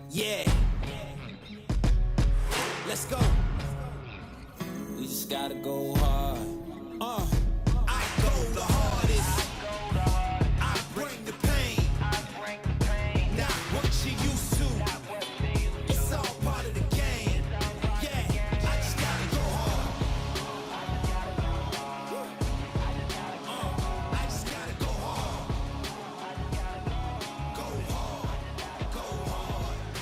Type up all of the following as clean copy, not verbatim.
Yeah. Let's go. We just gotta go hard. I go the hardest. I bring the pain. Not what you used to. It's all part of the game. Yeah, I just gotta go hard. I just gotta go hard. Go hard. Go hard.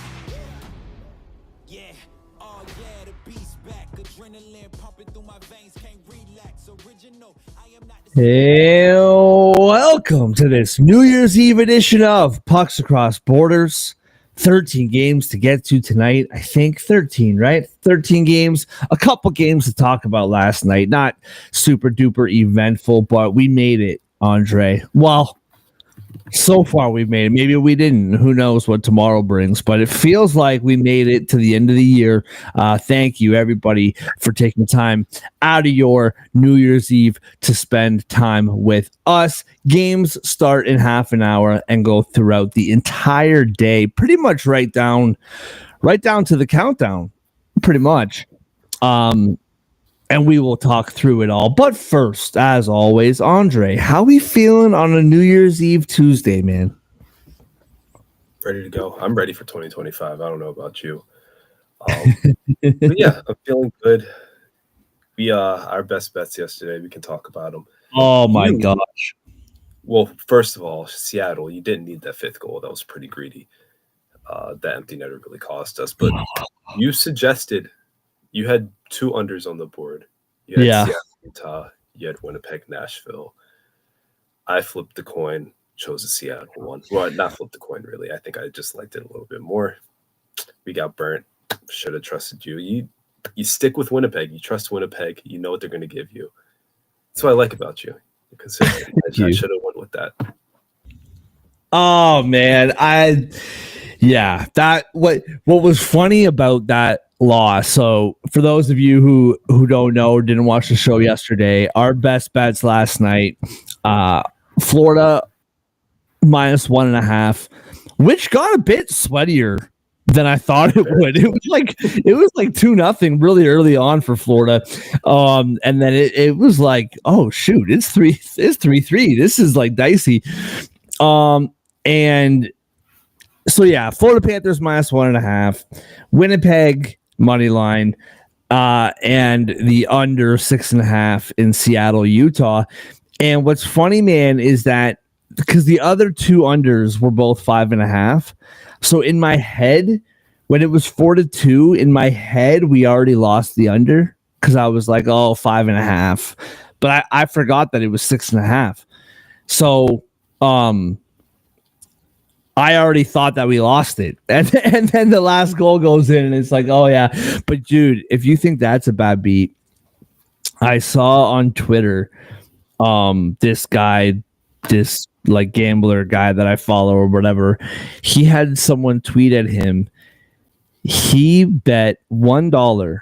Yeah. Oh yeah, the beast back. Adrenaline pumping through my veins. Can't relax. Original. I am not the Hey, welcome to this New Year's Eve edition of Pucks Across Borders. 13 games to get to tonight. I think 13, right? 13 games. A couple games to talk about last night. Not super duper eventful, but we made it, Andre. Well, so far we've made it. Maybe we didn't. Who knows what tomorrow brings, but it feels like we made it to the end of the year. Thank you, everybody, for taking time out of your New Year's Eve to spend time with us. Games start in half an hour and go throughout the entire day, pretty much right down to the countdown, pretty much. And we will talk through it all. But first, as always, Andre, how we feeling on a New Year's Eve Tuesday, man? Ready to go. I'm ready for 2025. I don't know about you. But yeah, I'm feeling good. We our best bets yesterday. We can talk about them. Oh, my gosh. Well, first of all, Seattle, you didn't need that fifth goal. That was pretty greedy. That empty netter really cost us. But you suggested you had two unders on the board. You had Seattle, Utah. You had Winnipeg, Nashville. I flipped the coin, chose a Seattle one. Well, not flipped the coin, really. I think I just liked it a little bit more. We got burnt. Should have trusted you. You stick with Winnipeg. You trust Winnipeg. You know what they're going to give you. That's what I like about you. You're consistent. I should have went with that. Oh, man. What was funny about that loss. So for those of you who don't know or didn't watch the show yesterday, our best bets last night, Florida -1.5, which got a bit sweatier than I thought it would. It was like 2-0 really early on for Florida. And then it was like, oh shoot, it's 3-3. This is like dicey. And so yeah, Florida Panthers -1.5, Winnipeg money line, and the under 6.5 in Seattle, Utah. And what's funny, man, is that because the other two unders were both 5.5. So in my head, when it was 4-2, in my head, we already lost the under because I was like, oh, 5.5. But I forgot that it was 6.5. So, I already thought that we lost it. And then the last goal goes in and it's like, oh yeah. But dude, if you think that's a bad beat, I saw on Twitter, this like gambler guy that I follow or whatever, he had someone tweet at him. He bet $1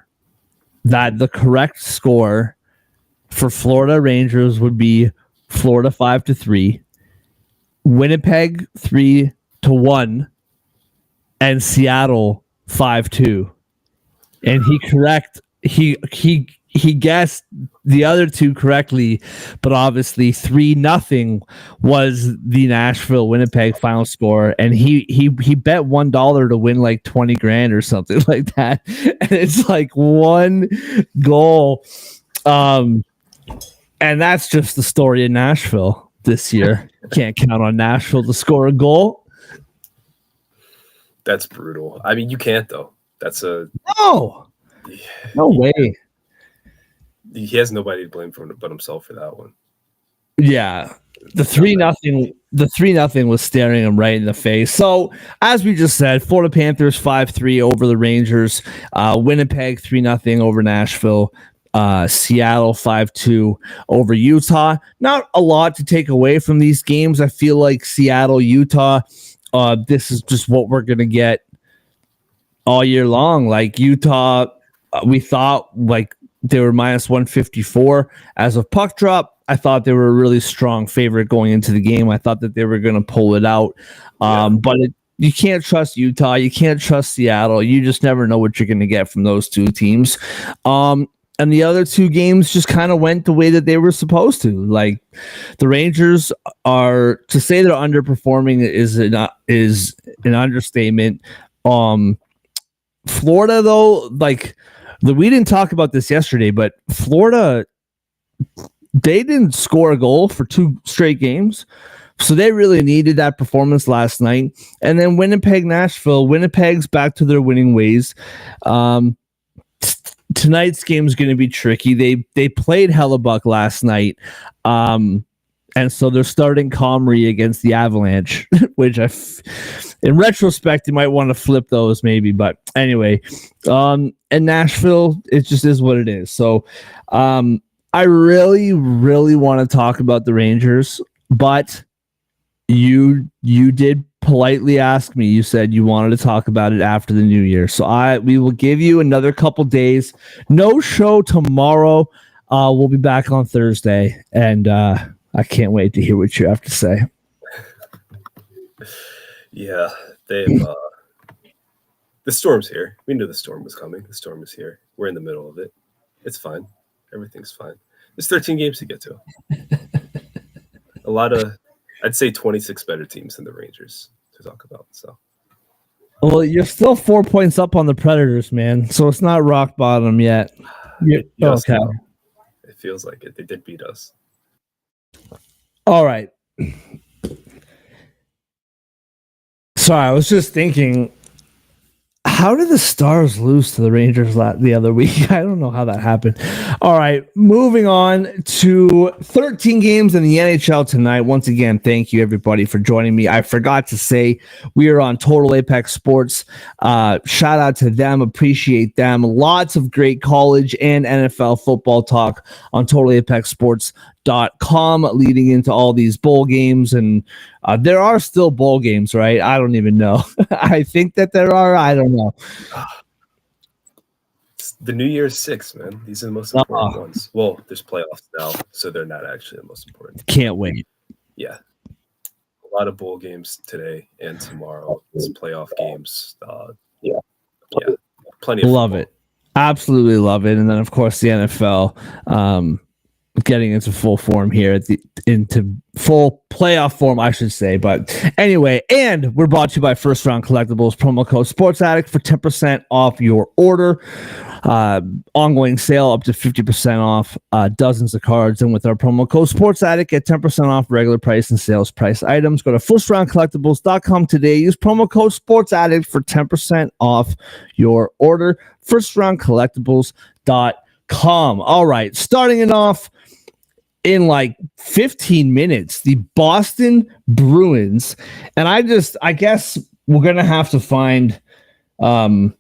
that the correct score for Florida Rangers would be Florida 5-3, Winnipeg 3-1, and Seattle 5-2. And he guessed the other two correctly, but obviously 3-0 was the Nashville Winnipeg final score, and he bet $1 to win like 20 grand or something like that. And it's like one goal. And that's just the story in Nashville this year. Can't count on Nashville to score a goal. That's brutal. I mean, you can't though. That's no way. He has nobody to blame for but himself for that one. Yeah, the 3-0 was staring him right in the face. So as we just said, Florida Panthers 5-3 over the Rangers, Winnipeg 3-0 over Nashville, Seattle 5-2 over Utah. Not a lot to take away from these games. I feel like Seattle, Utah, this is just what we're gonna get all year long. Like Utah, we thought like they were -154 as of puck drop. I thought they were a really strong favorite going into the game. I thought that they were going to pull it out. But you can't trust Utah. You can't trust Seattle. You just never know what you're going to get from those two teams. And the other two games just kind of went the way that they were supposed to. Like the Rangers are, to say they're underperforming is an understatement. Florida, though, we didn't talk about this yesterday, but Florida, they didn't score a goal for 2 straight games. So they really needed that performance last night. And then Winnipeg, Nashville. Winnipeg's back to their winning ways. Tonight's game is going to be tricky. They played Hellebuck last night. And so they're starting Comrie against the Avalanche, which in retrospect, you might want to flip those maybe. But anyway, and Nashville, it just is what it is. So I really, really want to talk about the Rangers, but you did politely ask me. You said you wanted to talk about it after the new year. So we will give you another couple days. No show tomorrow. We'll be back on Thursday, and I can't wait to hear what you have to say. Yeah, they've the storm's here. We knew the storm was coming. The storm is here. We're in the middle of it. It's fine. Everything's fine. There's 13 games to get to. A lot of, I'd say 26 better teams than the Rangers to talk about. So, well, you're still 4 points up on the Predators, man. So it's not rock bottom yet. Okay. It feels like it. They did beat us. All right. Sorry, I was just thinking, how did the Stars lose to the Rangers the other week? I don't know how that happened. All right, moving on to 13 games in the NHL tonight. Once again, thank you, everybody, for joining me. I forgot to say we are on Total Apex Sports. Shout out to them. Appreciate them. Lots of great college and NFL football talk on TotalApexSports.com leading into all these bowl games. And there are still bowl games, right? I don't even know. I think that there are. I don't know. The New Year's 6, man. These are the most important ones. Well, there's playoffs now, so they're not actually the most important. Can't wait. Yeah. A lot of bowl games today and tomorrow. It's playoff games. Yeah. Plenty of love football. It. Absolutely love it. And then, of course, the NFL getting into full form here, into full playoff form, I should say. But anyway, and we're brought to you by First Round Collectibles, promo code Sports Addict for 10% off your order. Ongoing sale up to 50% off dozens of cards. And with our promo code Sports Addict, get 10% off regular price and sales price items. Go to FirstRoundCollectibles.com today. Use promo code Sports Addict for 10% off your order. FirstRoundCollectibles.com. All right, starting it off in like 15 minutes, the Boston Bruins. And I guess we're going to have to find, we're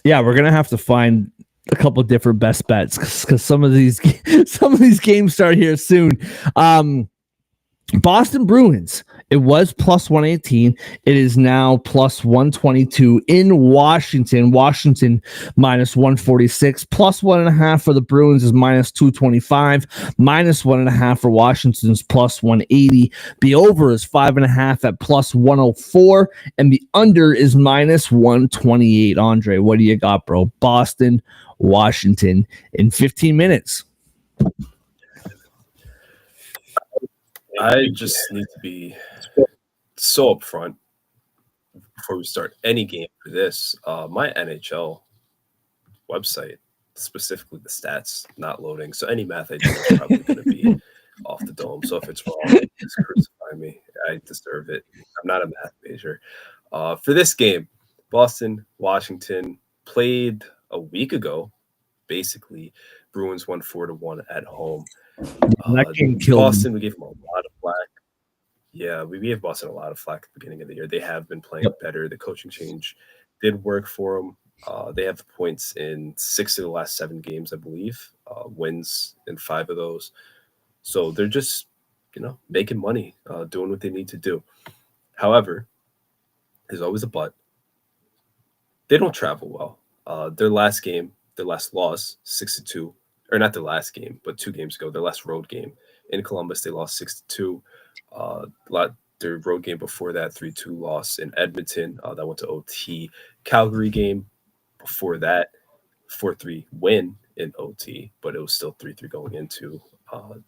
going to have to find a couple different best bets because some of these games start here soon. Boston Bruins, it was plus 118. It is now plus 122 in Washington. Washington minus 146. Plus 1.5 for the Bruins is minus 225. Minus 1.5 for Washington's plus 180. The over is 5.5 at plus 104. And the under is minus 128. Andre, what do you got, bro? Boston, Washington in 15 minutes. I just need to be so upfront before we start any game for this. My NHL website, specifically the stats, not loading. So any math I do is probably going to be off the dome. So if it's wrong, just crucify me. I deserve it. I'm not a math major. For this game, Boston, Washington played a week ago. Basically, Bruins won 4-1 at home. Boston, we gave them a lot of flack. Yeah, we gave Boston a lot of flack at the beginning of the year. They have been playing better. The coaching change did work for them. They have the points in 6 of the last 7 games, I believe. Wins in 5 of those. So they're just, making money, doing what they need to do. However, there's always a but. They don't travel well. Their last loss, 6-2. Or not their last game, but 2 games ago, their last road game in Columbus, they lost 6-2. their road game before that, 3-2 loss in Edmonton. That went to OT. Calgary game before that, 4-3 win in OT, but it was still 3-3 going into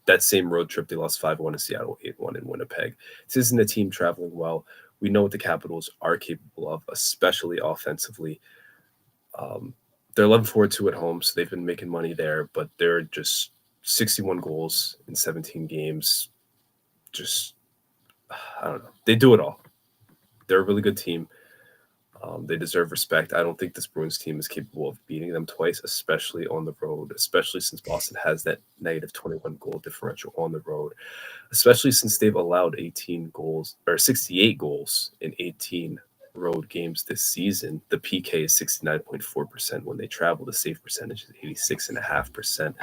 that same road trip. They lost 5-1 in Seattle, 8-1 in Winnipeg. This isn't a team traveling well. We know what the Capitals are capable of, especially offensively. They're 11-4-2 at home, so they've been making money there, but they're just 61 goals in 17 games. Just, I don't know. They do it all. They're a really good team. They deserve respect. I don't think this Bruins team is capable of beating them twice, especially on the road, especially since Boston has that negative 21 goal differential on the road, especially since they've allowed 18 goals or 68 goals in 18 road games this season. The PK is 69.4% when they travel. The save percentage is 86.5%.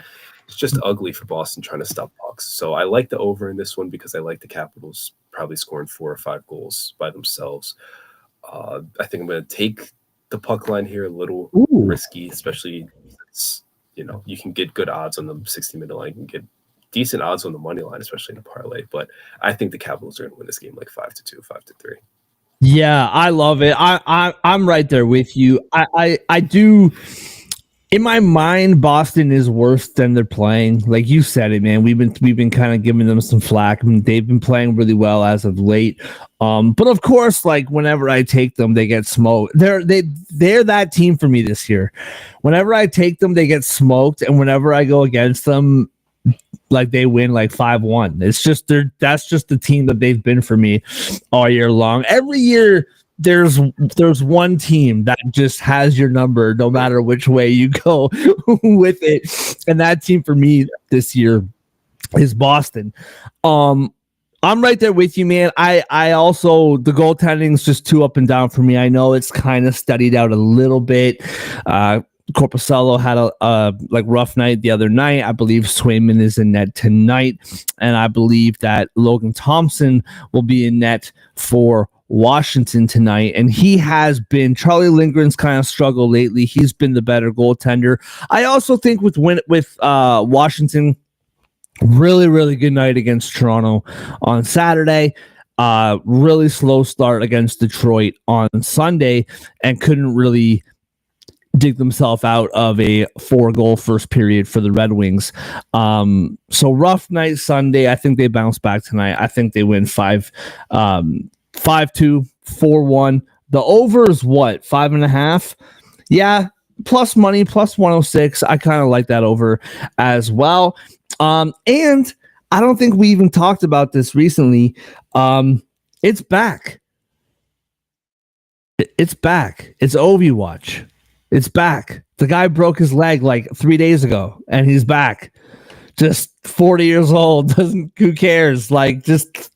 It's just ugly for Boston trying to stop pucks. So I like the over in this one because I like the Capitals probably scoring 4 or 5 goals by themselves. I think I'm going to take the puck line here, a little risky, especially since, you can get good odds on the 60-minute line. You can get decent odds on the money line, especially in a parlay. But I think the Capitals are going to win this game like 5-2, 5-3. Yeah, I love it. I'm right there with you. I do. In my mind, Boston is worse than they're playing. Like you said it, man. We've been kind of giving them some flack. I mean, they've been playing really well as of late. But of course, like whenever I take them, they get smoked. They're that team for me this year. Whenever I take them, they get smoked, and whenever I go against them, like they win like 5-1. It's just that's just the team that they've been for me all year long. Every year there's one team that just has your number no matter which way you go with it. And that team for me this year is Boston. I'm right there with you, man. I also, the goaltending's just too up and down for me. I know it's kind of studied out a little bit. Corpusalo had a rough night the other night. I believe Swayman is in net tonight, and I believe that Logan Thompson will be in net for Washington tonight, and he has been. Charlie Lindgren's kind of struggled lately. He's been the better goaltender. I also think with Washington, really, really good night against Toronto on Saturday. Really slow start against Detroit on Sunday, and couldn't really dig themselves out of a 4-goal first period for the Red Wings. So rough night Sunday. I think they bounce back tonight. I think they win 5-2, 4-1. The over is what? 5.5? Yeah. Plus money, plus 106. I kind of like that over as well. And I don't think we even talked about this recently. It's back. It's back. It's Ovi Watch. It's back. The guy broke his leg like 3 days ago, and he's back. Just 40 years old. Who cares? Like, just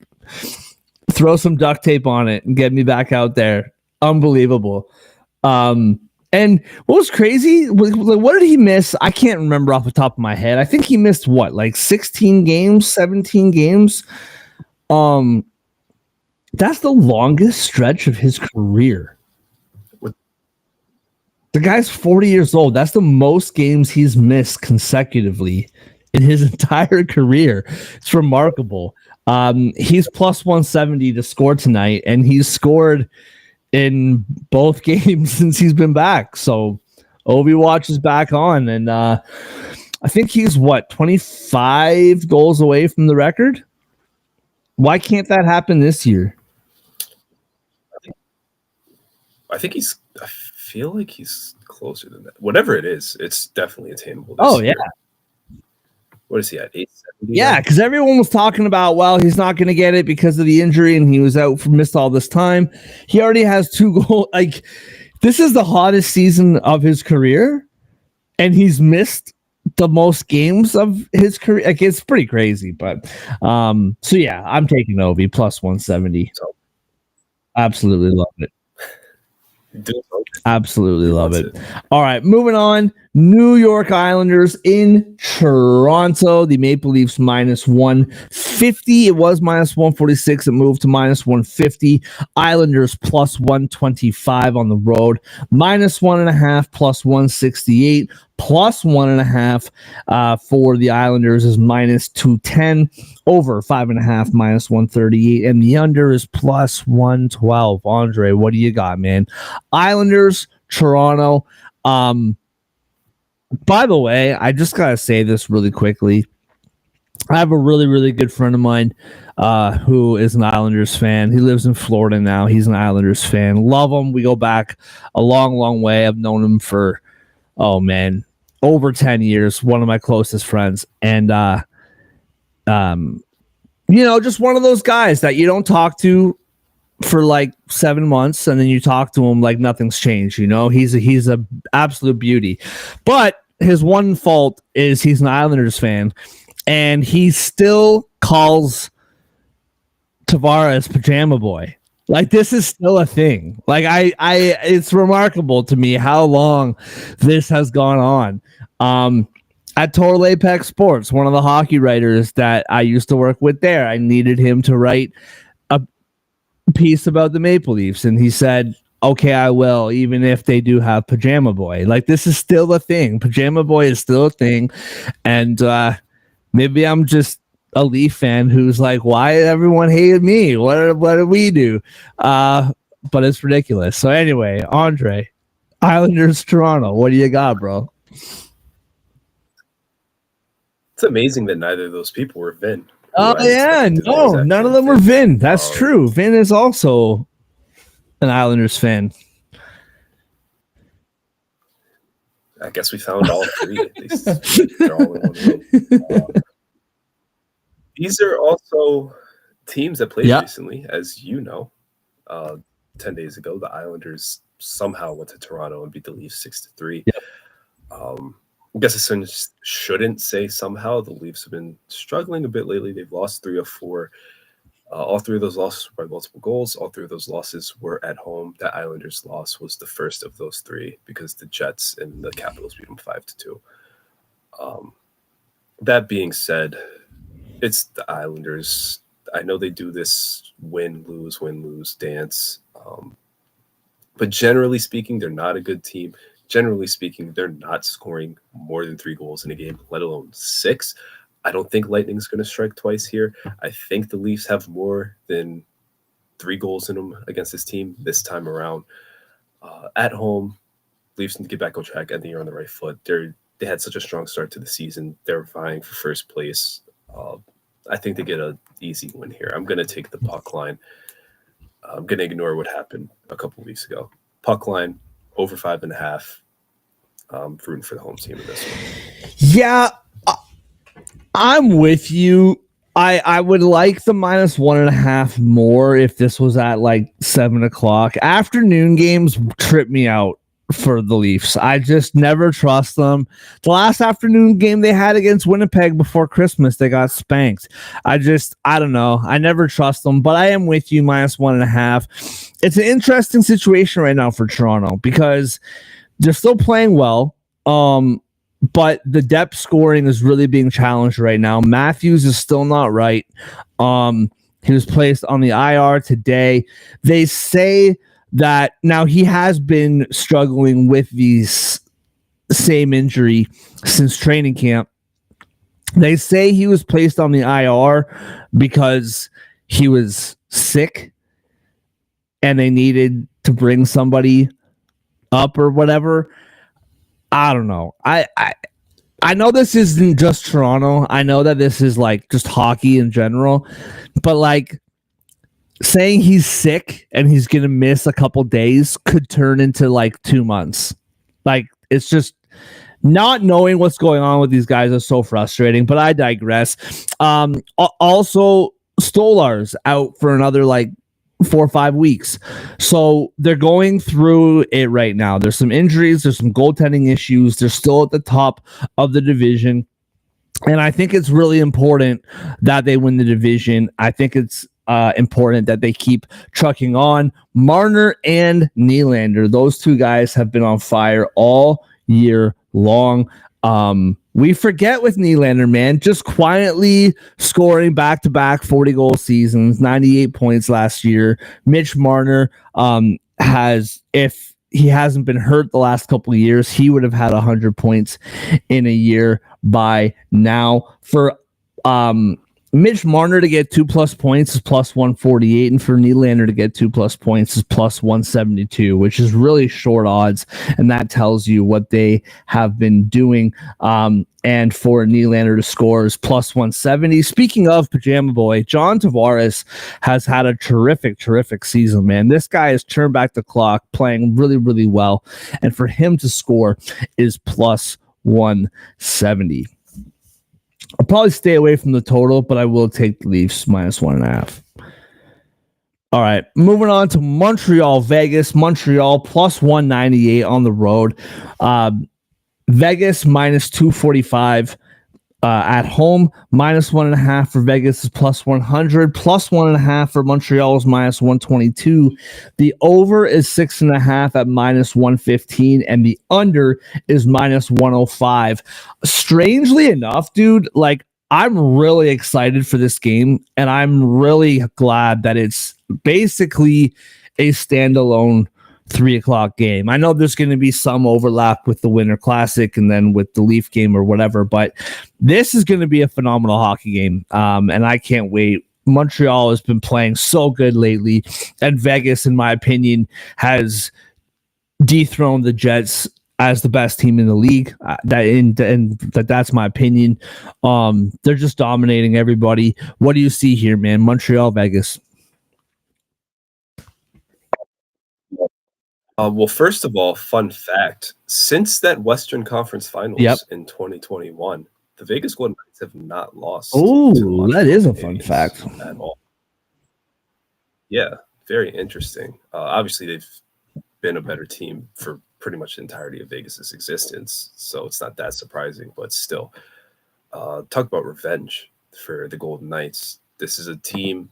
throw some duct tape on it and get me back out there. Unbelievable. And what was crazy? What did he miss? I can't remember off the top of my head. I think he missed what, like 16 games, 17 games. That's the longest stretch of his career. The guy's 40 years old. That's the most games he's missed consecutively in his entire career. It's remarkable. He's plus 170 to score tonight, and he's scored in both games since he's been back. So Ovi Watch is back on, and I think he's 25 goals away from the record. Why can't that happen this year? I feel like he's closer than that. Whatever it is, it's definitely attainable. Oh, yeah. What is he at? 870? Yeah, because everyone was talking about, well, he's not going to get it because of the injury, and he was missed all this time. He already has 2 goals. Like, this is the hottest season of his career, and he's missed the most games of his career. Like, it's pretty crazy. But so yeah, I'm taking Ovi plus 170. Absolutely love it. Absolutely love it. All right, moving on. New York Islanders in Toronto. The Maple Leafs minus 150. It was minus 146. It moved to minus 150. Islanders plus 125 on the road. Minus 1.5 plus 168. Plus 1.5 for the Islanders is minus 210. Over 5.5 minus 138. And the under is plus 112. Andre, what do you got, man? Islanders, Toronto. By the way, I just gotta say this really quickly. I have a really, really good friend of mine who is an Islanders fan. He lives in Florida now. He's an Islanders fan. Love him. We go back a long, long way. I've known him for, over 10 years. One of my closest friends. And, just one of those guys that you don't talk to for like 7 months, and then you talk to him like nothing's changed. He's a absolute beauty, but his one fault is he's an Islanders fan, and he still calls Tavares Pajama Boy. Like, this is still a thing. Like, it's remarkable to me how long this has gone on. At Total Apex Sports, one of the hockey writers that I used to work with there, I needed him to write piece about the Maple Leafs, and he said, okay, I will, even if they do have Pajama Boy. Like, this is still a thing. Pajama Boy is still a thing. And maybe I'm just a Leaf fan who's like, why everyone hated me? What did we do? But it's ridiculous. So anyway, Andre, Islanders, Toronto, what do you got, bro? It's amazing that neither of those people were Vin. Oh, yeah. No, none of them were Vin. That's true. Vin is also an Islanders fan. I guess we found all three. At least they're all in one room. These are also teams that played recently, as you know. 10 days ago, the Islanders somehow went to Toronto and beat the Leafs 6-3. Yep. I guess I shouldn't say somehow. The Leafs have been struggling a bit lately. They've lost 3 of 4. All 3 of those losses were by multiple goals. All 3 of those losses were at home. That Islanders loss was the first of those 3 because the Jets and the Capitals beat them 5-2. That being said, it's the Islanders. I know they do this win, lose dance. But generally speaking, they're not a good team. Generally speaking, they're not scoring more than 3 goals in a game, let alone 6. I don't think Lightning's going to strike twice here. I think the Leafs have more than 3 goals in them against this team this time around. At home, Leafs need to get back on track. I think you're on the right foot. They had such a strong start to the season. They're vying for first place. I think they get an easy win here. I'm going to take the puck line. I'm going to ignore what happened a couple weeks ago. Puck line, over 5.5. Rooting for the home team in this one. Yeah, I'm with you. I would like the minus 1.5 more if this was at like 7 o'clock. Afternoon games trip me out for the Leafs. I just never trust them. The last afternoon game they had against Winnipeg before Christmas, they got spanked. I don't know. I never trust them, but I am with you, minus 1.5. It's an interesting situation right now for Toronto because they're still playing well. But the depth scoring is really being challenged right now. Matthews is still not right. He was placed on the IR today. They say that now he has been struggling with these same injury since training camp. They say he was placed on the IR because he was sick and they needed to bring somebody up or whatever. I don't know. I know this isn't just Toronto. I know that this is like just hockey in general, but like saying he's sick and he's going to miss a couple days could turn into like 2 months. Like, it's just not knowing what's going on with these guys is so frustrating, but I digress. Also, Stolar's out for another like 4 or 5 weeks. So they're going through it right now. There's some injuries. There's some goaltending issues. They're still at the top of the division. And I think it's really important that they win the division. I think it's important that they keep trucking on. Marner and Nylander, those 2 guys have been on fire all year long. We forget with Nylander, man, just quietly scoring back-to-back 40-goal seasons, 98 points last year. Mitch Marner has, if he hasn't been hurt the last couple of years, he would have had 100 points in a year by now. For Mitch Marner to get 2+ points is plus 148, and for Nylander to get 2+ points is plus 172, which is really short odds, and that tells you what they have been doing. And for Nylander to score is plus 170. Speaking of Pajama Boy, John Tavares has had a terrific season, man. This guy has turned back the clock, playing really, really well, and for him to score is plus 170. I'll probably stay away from the total, but I will take the Leafs minus 1.5. All right, moving on to Montreal, Vegas. Montreal plus 198 on the road. Vegas minus 245 at home. Minus 1.5 for Vegas is plus 100. Plus 1.5 for Montreal is minus 122. The over is 6.5 at minus 115, and the under is minus 105. Strangely enough, dude, like, I'm really excited for this game, and I'm really glad that it's basically a standalone 3:00 game. I know there's going to be some overlap with the Winter Classic and then with the Leaf game or whatever, but this is going to be a phenomenal hockey game, and I can't wait. Montreal has been playing so good lately, and Vegas, in my opinion, has dethroned the Jets as the best team in the league. That's my opinion. They're just dominating everybody. What do you see here, man? Montreal, Vegas. Well, first of all, fun fact: since that Western Conference Finals in 2021, the Vegas Golden Knights have not lost. Oh, that is a fun fact at all. Yeah, very interesting. Obviously, they've been a better team for pretty much the entirety of Vegas's existence, so it's not that surprising. But still, talk about revenge for the Golden Knights. This is a team.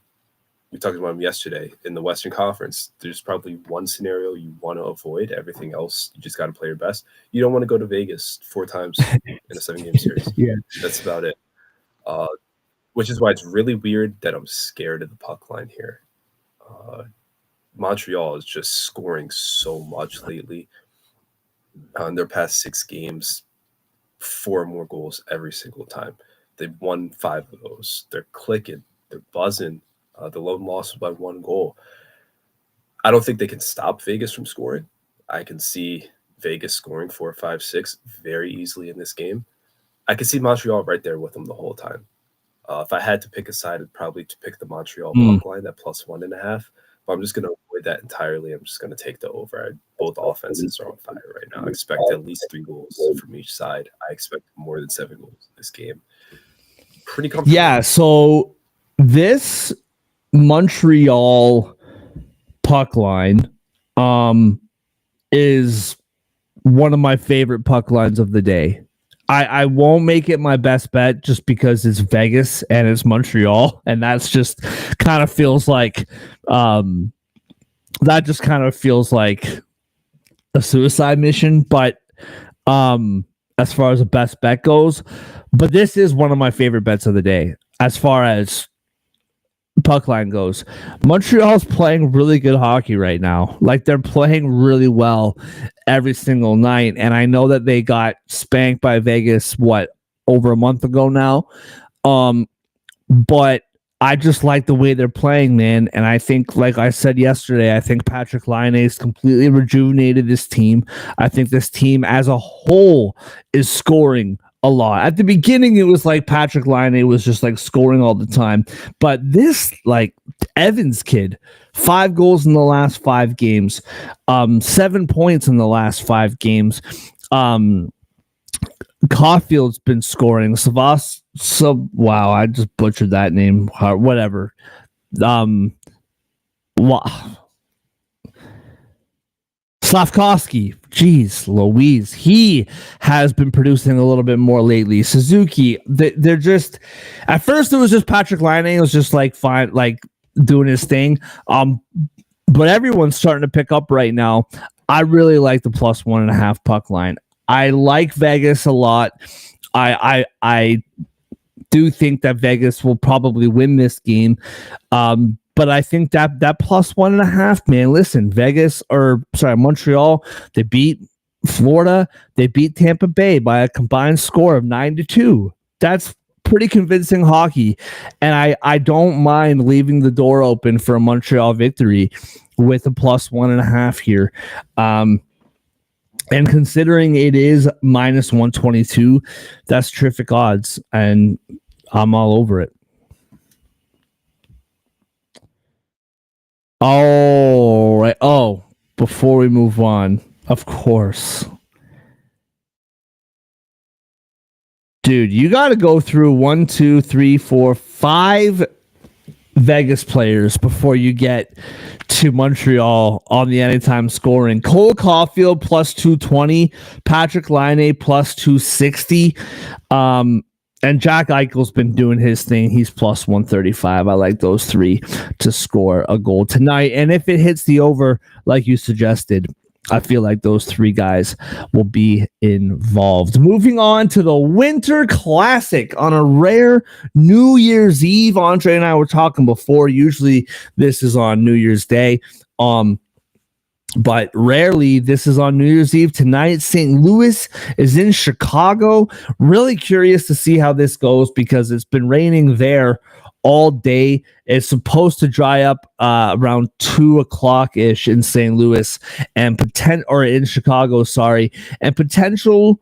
We talked about them yesterday in the Western Conference. There's probably one scenario you want to avoid. Everything else, you just got to play your best. You don't want to go to Vegas 4 times in a 7-game series. Yeah, that's about it. Which is why it's really weird that I'm scared of the puck line here. Montreal is just scoring so much lately. In their past 6 games, 4 more goals every single time. They've won 5 of those. They're clicking. They're buzzing. The lone loss was by 1 goal. I don't think they can stop Vegas from scoring. I can see Vegas scoring 4, 5, 6 very easily in this game. I can see Montreal right there with them the whole time. If I had to pick a side, I'd probably pick the Montreal puck line at plus 1.5. But I'm just going to avoid that entirely. I'm just going to take the over. Both offenses are on fire right now. I expect at least 3 goals from each side. I expect more than 7 goals in this game. Pretty comfortable. Yeah, so this Montreal puck line is one of my favorite puck lines of the day. I won't make it my best bet just because it's Vegas and it's Montreal, and that's just kind of feels like a suicide mission. But as far as the best bet goes, but this is one of my favorite bets of the day as far as puck line goes. Montreal's playing really good hockey right now. Like, they're playing really well every single night. And I know that they got spanked by Vegas, over a month ago now. But I just like the way they're playing, man. And I think, like I said yesterday, I think Patrick Laine's completely rejuvenated this team. I think this team as a whole is scoring a lot. At the beginning, it was like Patrick Laine was just like scoring all the time. But this, like, Evans kid, 5 goals in the last 5 games, 7 points in the last 5 games. Caulfield's been scoring. S.O.S. Wow, I just butchered that name. Whatever. Slavkovsky, geez, Louise, he has been producing a little bit more lately. Suzuki, they're just, at first it was just Patrick Laine. It was just like fine, like doing his thing. But everyone's starting to pick up right now. I really like the plus 1.5 puck line. I like Vegas a lot. I do think that Vegas will probably win this game. But I think that plus 1.5, man. Listen, Montreal, they beat Florida, they beat Tampa Bay by a combined score of 9-2. That's pretty convincing hockey. And I don't mind leaving the door open for a Montreal victory with a plus 1.5 here. And considering it is minus 122, that's terrific odds. And I'm all over it. All right. Oh, before we move on, of course. Dude, you got to go through 1, 2, 3, 4, 5 Vegas players before you get to Montreal on the anytime scoring. Cole Caulfield plus 220, Patrick Laine plus 260. And Jack Eichel's been doing his thing. He's plus 135. I like those three to score a goal tonight. And if it hits the over, like you suggested, I feel like those three guys will be involved. Moving on to the Winter Classic on a rare New Year's Eve. Andre and I were talking before. Usually this is on New Year's Day. But rarely this is on New Year's Eve. Tonight, St. Louis is in Chicago. Really curious to see how this goes because it's been raining there all day. It's supposed to dry up around 2 o'clock ish in St. Louis and in Chicago, and potential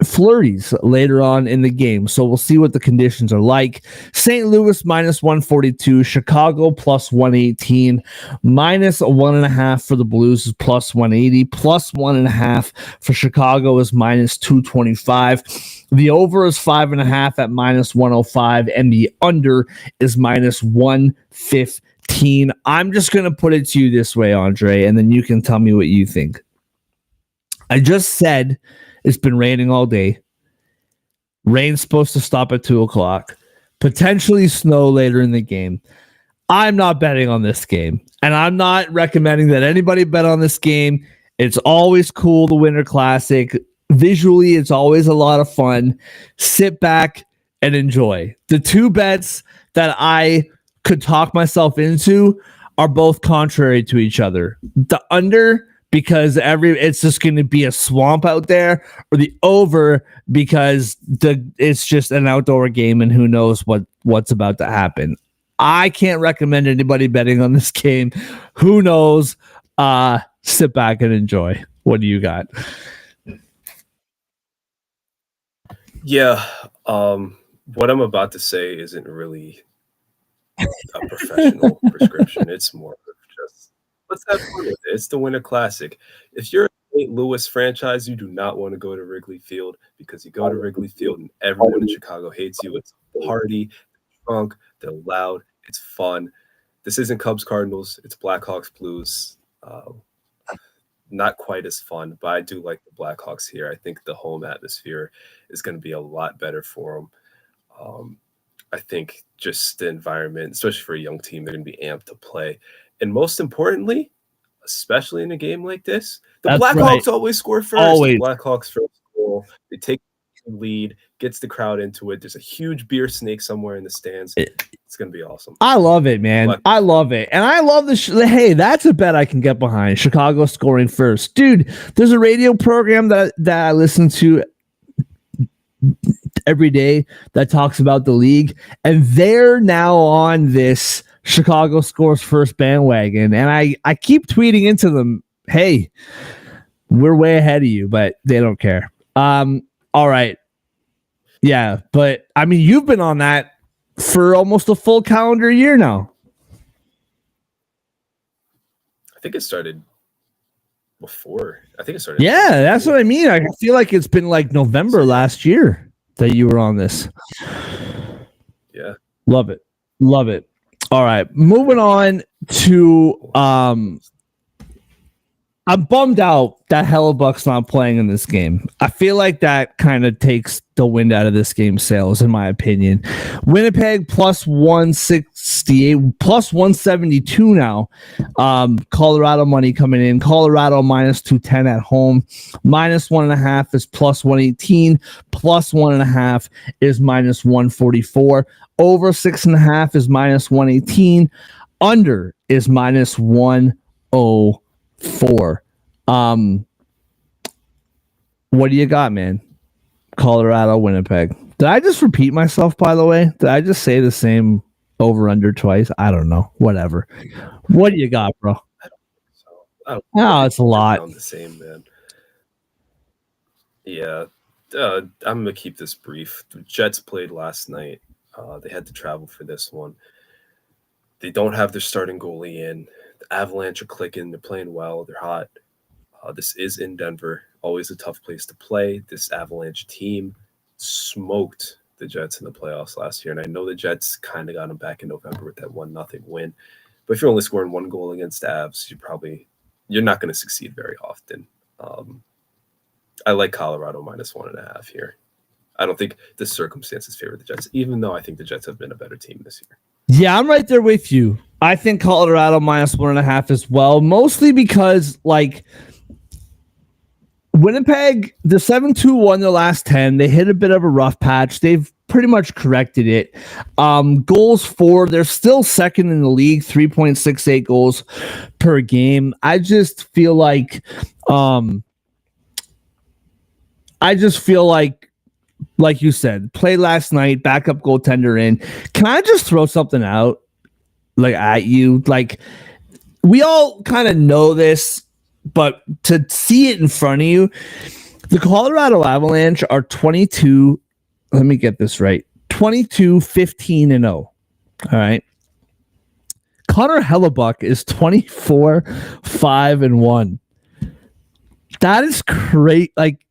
flurries later on in the game. So we'll see what the conditions are like. St. Louis minus 142, Chicago plus 118, minus 1.5 for the Blues is plus 180, plus 1.5 for Chicago is minus 225. The over is 5.5 at minus 105, and the under is minus 115. I'm just going to put it to you this way, Andre, and then you can tell me what you think. I just said it's been raining all day. Rain's supposed to stop at 2 o'clock. Potentially snow later in the game. I'm not betting on this game. And I'm not recommending that anybody bet on this game. It's always cool, the Winter Classic. Visually, it's always a lot of fun. Sit back and enjoy. The two bets that I could talk myself into are both contrary to each other. The under, because it's just going to be a swamp out there, or the over because it's just an outdoor game and who knows what's about to happen. I can't recommend anybody betting on this game. Who knows? Sit back and enjoy. What do you got? Yeah, what I'm about to say isn't really a professional prescription. It's more of just let's have fun with it. It's the Winter Classic. If you're a St. Louis franchise, you do not want to go to Wrigley Field because you go to Wrigley Field and everyone in Chicago hates you. It's a party, they're drunk, they're loud, it's fun. This isn't Cubs Cardinals, it's Blackhawks Blues. Not quite as fun, but I do like the Blackhawks here. I think the home atmosphere is going to be a lot better for them. I think just the environment, especially for a young team, they're going to be amped to play. And most importantly, especially in a game like this, the Blackhawks always score first. Always. The Blackhawks first goal. They take the lead, gets the crowd into it. There's a huge beer snake somewhere in the stands. It's going to be awesome. I love it, man. I love it. And I love hey, that's a bet I can get behind. Chicago scoring first. Dude, there's a radio program that I listen to every day that talks about the league, and they're now on this Chicago scores first bandwagon. And I keep tweeting into them, hey, we're way ahead of you, but they don't care. All right. Yeah, but I mean, you've been on that for almost a full calendar year now. I think it started before. Yeah, that's what I mean. I feel like it's been like November last year that you were on this. Yeah. Love it. Love it. All right. Moving on to I'm bummed out that Hellebuck's not playing in this game. I feel like that kind of takes the wind out of this game's sails, in my opinion. Winnipeg plus 168, plus 172 now. Colorado money coming in. Colorado minus 210 at home. Minus 1.5 is plus 118. Plus 1.5 is minus 144. Over 6.5 is minus 118. Under is minus 104. What do you got, man? Colorado, Winnipeg. Did I just repeat myself, by the way? Did I just say the same over under twice? I don't know. Whatever. What do you got, bro? Oh, it's a lot. The same, man. Yeah. I'm going to keep this brief. The Jets played last night. They had to travel for this one. They don't have their starting goalie in. The Avalanche are clicking. They're playing well. They're hot. This is in Denver. Always a tough place to play. This Avalanche team smoked the Jets in the playoffs last year. And I know the Jets kind of got them back in November with that 1-0 win. But if you're only scoring one goal against the Avs, you're not going to succeed very often. I like Colorado minus 1.5 here. I don't think the circumstances favor the Jets, even though I think the Jets have been a better team this year. Yeah, I'm right there with you. I think Colorado minus 1.5 as well, mostly because, like, Winnipeg, the 7-2 won their last 10. They hit a bit of a rough patch. They've pretty much corrected it. Goals for, they're still second in the league, 3.68 goals per game. I just feel like, like you said, play last night, backup goaltender in. Can I just throw something out, like, at you? Like, we all kind of know this, but to see it in front of you, the Colorado Avalanche are 22. Let me get this right. 22, 15, and 0. All right. Connor Hellebuck is 24, 5, and 1. That is great. Like,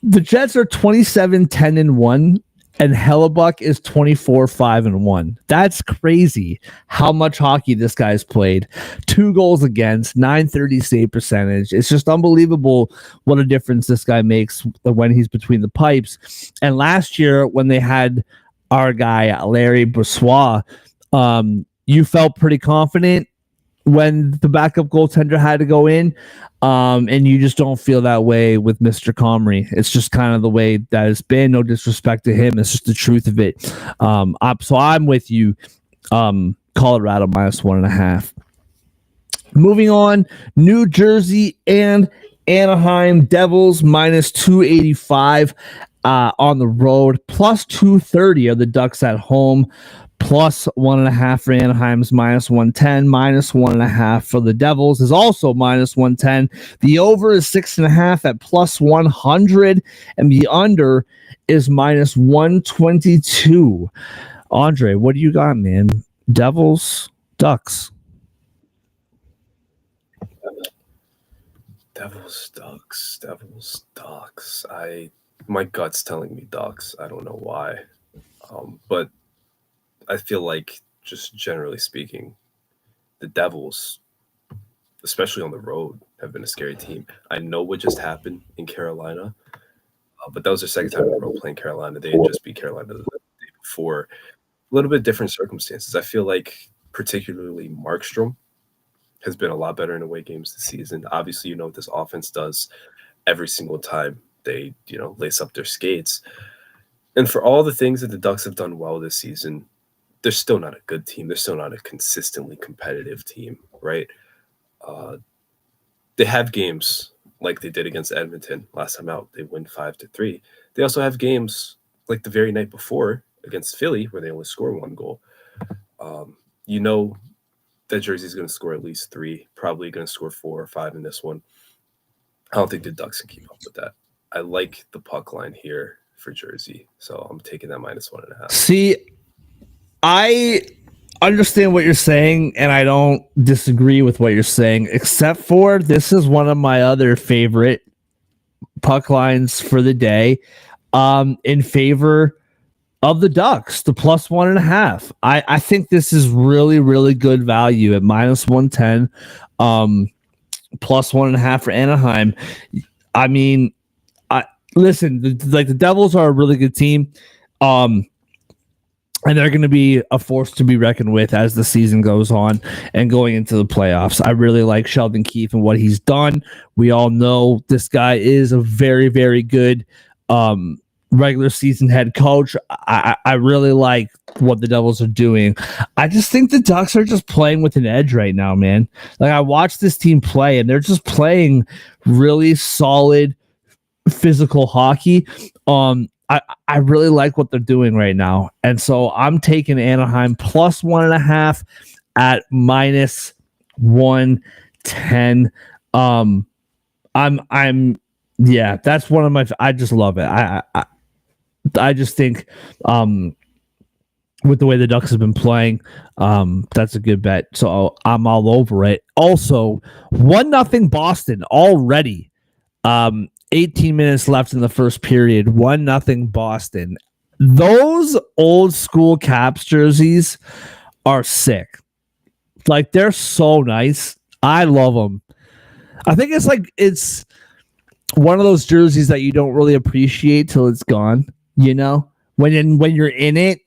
the Jets are 27, 10, and 1, and Hellebuck is 24, 5, and 1. That's crazy how much hockey this guy's played. 2 goals against, 930 save percentage. It's just unbelievable what a difference this guy makes when he's between the pipes. And last year, when they had our guy, Larry Brossoit, you felt pretty confident when the backup goaltender had to go in, and you just don't feel that way with Mr. Comrie. It's just kind of the way that it's been. No disrespect to him. It's just the truth of it. So I'm with you. Colorado minus 1.5. Moving on, New Jersey and Anaheim Devils minus 285 on the road. Plus 230 are the Ducks at home. Plus 1.5 for Anaheim's minus 110, minus 1.5 for the Devils is also minus 110. The over is 6.5 at plus 100, and the under is minus 122. Andre, what do you got, man? Devils, Ducks. Devils, Ducks. My gut's telling me Ducks. I don't know why, but I feel like, just generally speaking, the Devils, especially on the road, have been a scary team. I know what just happened in Carolina, but that was their second time in a row playing Carolina. They had just beat Carolina the day before. A little bit different circumstances. I feel like particularly Markstrom has been a lot better in away games this season. Obviously, you know what this offense does every single time they, lace up their skates. And for all the things that the Ducks have done well this season, they're still not a good team. They're still not a consistently competitive team, right? They have games like they did against Edmonton last time out. They win 5-3. They also have games like the very night before against Philly where they only score 1 goal. You know that Jersey's going to score at least 3, probably going to score 4 or 5 in this one. I don't think the Ducks can keep up with that. I like the puck line here for Jersey, so I'm taking that minus 1.5. See, I understand what you're saying, and I don't disagree with what you're saying, except for this is one of my other favorite puck lines for the day, in favor of the Ducks, the plus 1.5. I think this is really, really good value at minus 110. plus 1.5 for Anaheim. I mean, listen, the Devils are a really good team. And they're going to be a force to be reckoned with as the season goes on and going into the playoffs. I really like Sheldon Keefe and what he's done. We all know this guy is a very, very good regular season head coach. I really like what the Devils are doing. I just think the Ducks are just playing with an edge right now, man. Like, I watched this team play, and they're just playing really solid physical hockey. I really like what they're doing right now. And so I'm taking Anaheim plus 1.5 at minus 110. That's one of my, I just love it. I just think, with the way the Ducks have been playing, that's a good bet. So I'm all over it. Also, 1-0 Boston already. 18 minutes left in the first period. 1-0 Boston. Those old school Caps jerseys are sick. Like, they're so nice. I love them. I think it's one of those jerseys that you don't really appreciate till it's gone. You know, when you're in it,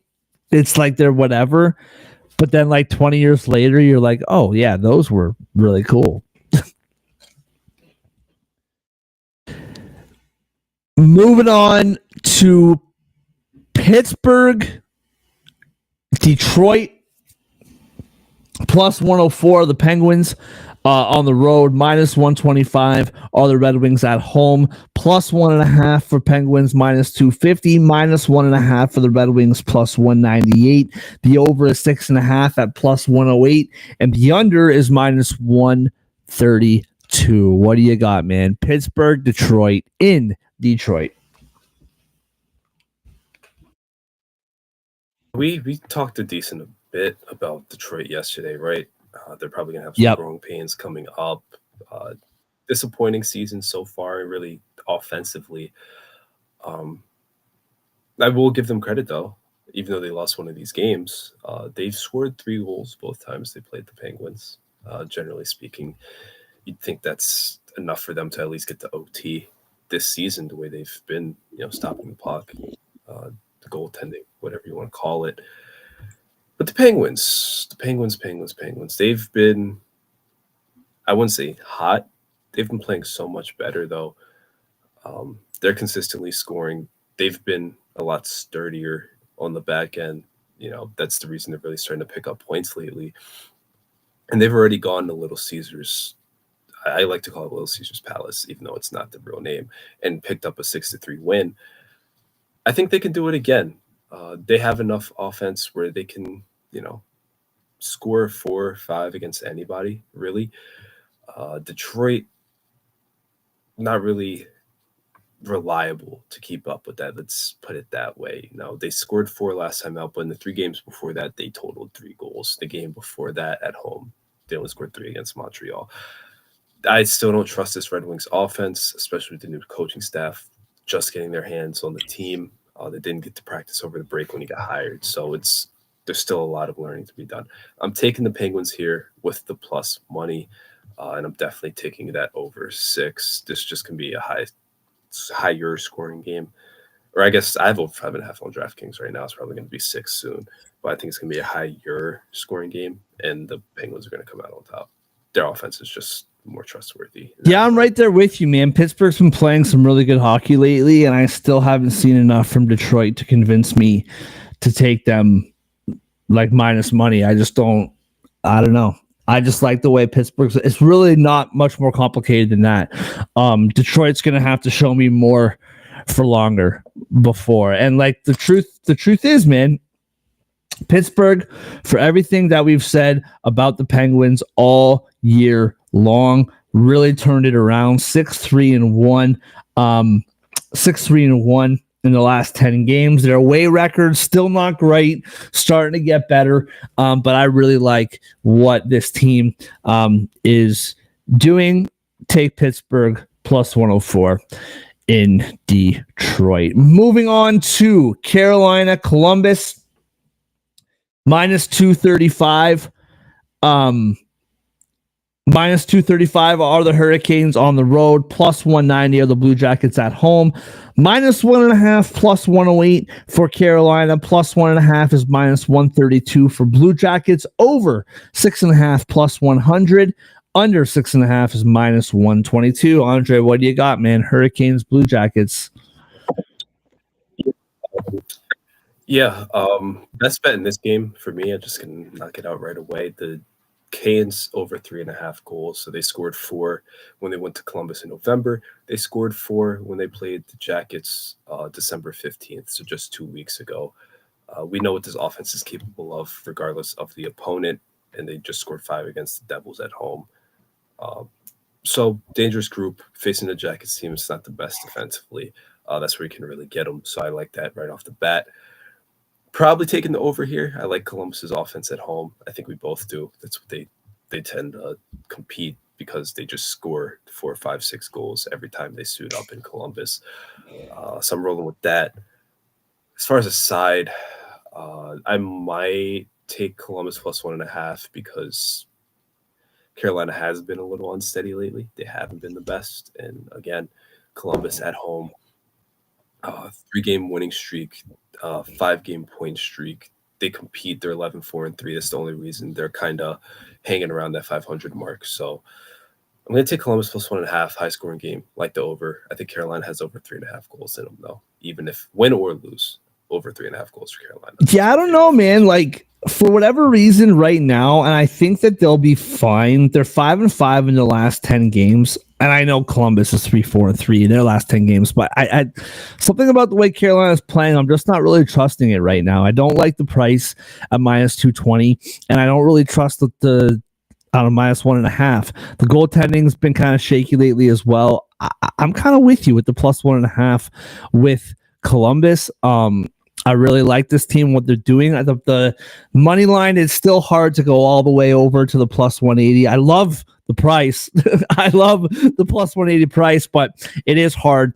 it's like they're whatever. But then, like 20 years later, you're like, oh yeah, those were really cool. Moving on to Pittsburgh, Detroit, plus 104. The Penguins on the road, minus 125 are the Red Wings at home, plus 1.5 for Penguins, minus 250, minus 1.5 for the Red Wings, plus 198. The over is 6.5 at plus 108, and the under is minus 132. What do you got, man? Pittsburgh, Detroit in Detroit. We talked a decent bit about Detroit yesterday, right? They're probably going to have some growing pains coming up. Disappointing season so far, really offensively. I will give them credit, though. Even though they lost one of these games, they've scored 3 goals both times they played the Penguins. Generally speaking, you'd think that's enough for them to at least get to OT this season, the way they've been, stopping the puck, the goaltending, whatever you want to call it. But the Penguins, they've been, I wouldn't say hot. They've been playing so much better, though. They're consistently scoring. They've been a lot sturdier on the back end. That's the reason they're really starting to pick up points lately. And they've already gone to Little Caesars. I like to call it Little Caesars Palace, even though it's not the real name, and picked up a 6-3 win. I think they can do it again. They have enough offense where they can, score 4 or 5 against anybody, really. Detroit, not really reliable to keep up with that. Let's put it that way. They scored 4 last time out, but in the 3 games before that, they totaled 3 goals. The game before that at home, they only scored 3 against Montreal. I still don't trust this Red Wings offense, especially with the new coaching staff just getting their hands on the team. They didn't get to practice over the break when he got hired. So there's still a lot of learning to be done. I'm taking the Penguins here with the plus money, and I'm definitely taking that over 6. This just can be a higher scoring game. Or I guess I have over 5.5 on DraftKings right now. It's probably going to be 6 soon. But I think it's going to be a higher scoring game, and the Penguins are going to come out on top. Their offense is just more trustworthy. Yeah, I'm right there with you, man. Pittsburgh's been playing some really good hockey lately, and I still haven't seen enough from Detroit to convince me to take them like minus money. I don't know. I just like the way Pittsburgh's. It's really not much more complicated than that. Detroit's going to have to show me more for longer before. And like the truth is, man, Pittsburgh, for everything that we've said about the Penguins all year long, really turned it around. 6-3-1, 6-3-1 in the last 10 games. Their away record still not great, starting to get better. But I really like what this team is doing. Take Pittsburgh plus 104 in Detroit. Moving on to Carolina, Columbus. Minus 235. Minus 235 are the Hurricanes on the road. Plus 190 are the Blue Jackets at home. Minus 1.5, plus 108 for Carolina. Plus 1.5 is minus 132 for Blue Jackets. Over 6.5, plus 100. Under 6.5 is minus 122. Andre, what do you got, man? Hurricanes, Blue Jackets. Yeah, best bet in this game for me. I'm just gonna knock it out right away. The Canes over 3.5 goals. So they scored 4 when they went to Columbus in November. They scored 4 when they played the Jackets December 15th, so just 2 weeks ago. We know what this offense is capable of, regardless of the opponent, and they just scored 5 against the Devils at home. So dangerous group facing the Jackets team. It's not the best defensively. That's where you can really get them. So I like that right off the bat. Probably taking the over here. I like Columbus's offense at home. I think we both do. That's what they tend to compete because they just score 4, 5, 6 goals every time they suit up in Columbus. So I'm rolling with that. As far as a side, I might take Columbus plus 1.5 because Carolina has been a little unsteady lately. They haven't been the best. And again, Columbus at home, 3-game winning streak, 5-game point streak. They compete. They're 11-4-3. That's the only reason they're kind of hanging around that 500 mark. So I'm going to take Columbus plus 1.5, high scoring game, like the over. I think Carolina has over 3.5 goals in them, though, even if win or lose, over 3.5 goals for Carolina. Yeah, I don't know, man. Like, for whatever reason right now, and I think that they'll be fine. They're 5-5 in the last 10 games. And I know Columbus is 3-4-3 in their last 10 games, but I something about the way Carolina is playing, I'm just not really trusting it right now. I don't like the price at minus 220, and I don't really trust the out of minus 1.5. The goaltending's been kind of shaky lately as well. I'm kind of with you with the plus 1.5 with Columbus. I really like this team, what they're doing. The money line is still hard to go all the way over to the plus 180. I love the price. I love the plus 180 price, but it is hard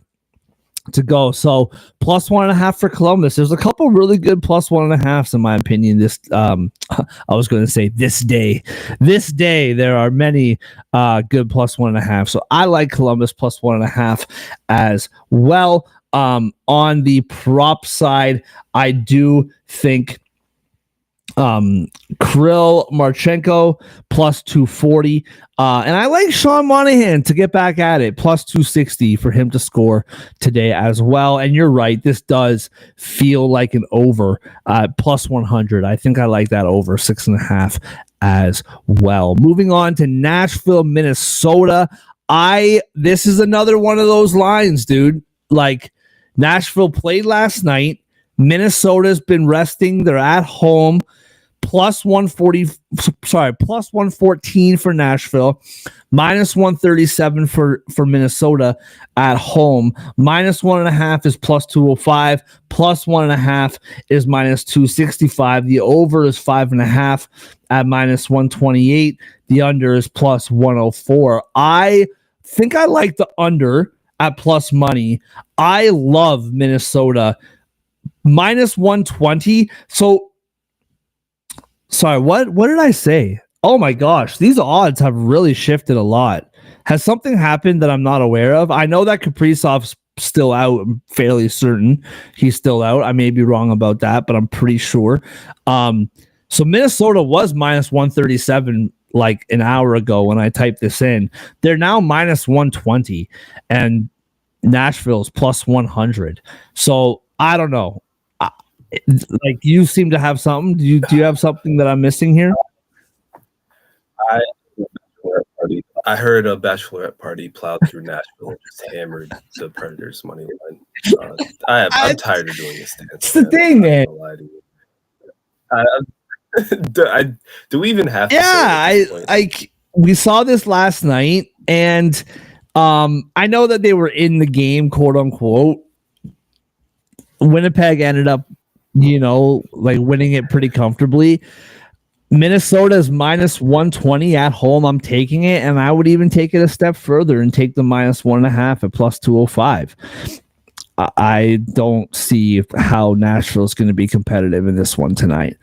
to go. So plus 1.5 for Columbus. There's a couple really good plus 1.5s in my opinion. I was going to say this day there are many good plus 1.5. So I like Columbus plus 1.5 as well. On the prop side, I do think Kirill Marchenko plus 240. And I like Sean Monahan to get back at it, plus 260 for him to score today as well. And you're right, this does feel like an over plus 100. I think I like that over 6.5 as well. Moving on to Nashville, Minnesota. This is another one of those lines, dude. Like, Nashville played last night. Minnesota's been resting. They're at home. Plus 114 for Nashville. Minus 137 for Minnesota at home. Minus 1.5 is plus 205. Plus 1.5 is minus 265. The over is 5.5 at minus 128. The under is plus 104. I think I like the under at plus money. I love Minnesota. Minus 120. So, sorry, what did I say? Oh my gosh, these odds have really shifted a lot. Has something happened that I'm not aware of? I know that Kaprizov's still out. I'm fairly certain he's still out. I may be wrong about that, but I'm pretty sure. So Minnesota was minus 137 like an hour ago when I typed this in. They're now minus 120 and Nashville's plus 100. So I don't know. Like, you seem to have something. Do you have something that I'm missing here? I heard a bachelorette party plowed through Nashville and just hammered the Predators money line. I'm tired of doing this dance. It's the thing, man. Do we even have to? Yeah, we saw this last night, and I know that they were in the game, quote unquote. Winnipeg ended up, winning it pretty comfortably. Minnesota's minus 120 at home. I'm taking it, and I would even take it a step further and take the minus 1.5 at plus 205. I don't see how Nashville's going to be competitive in this one tonight.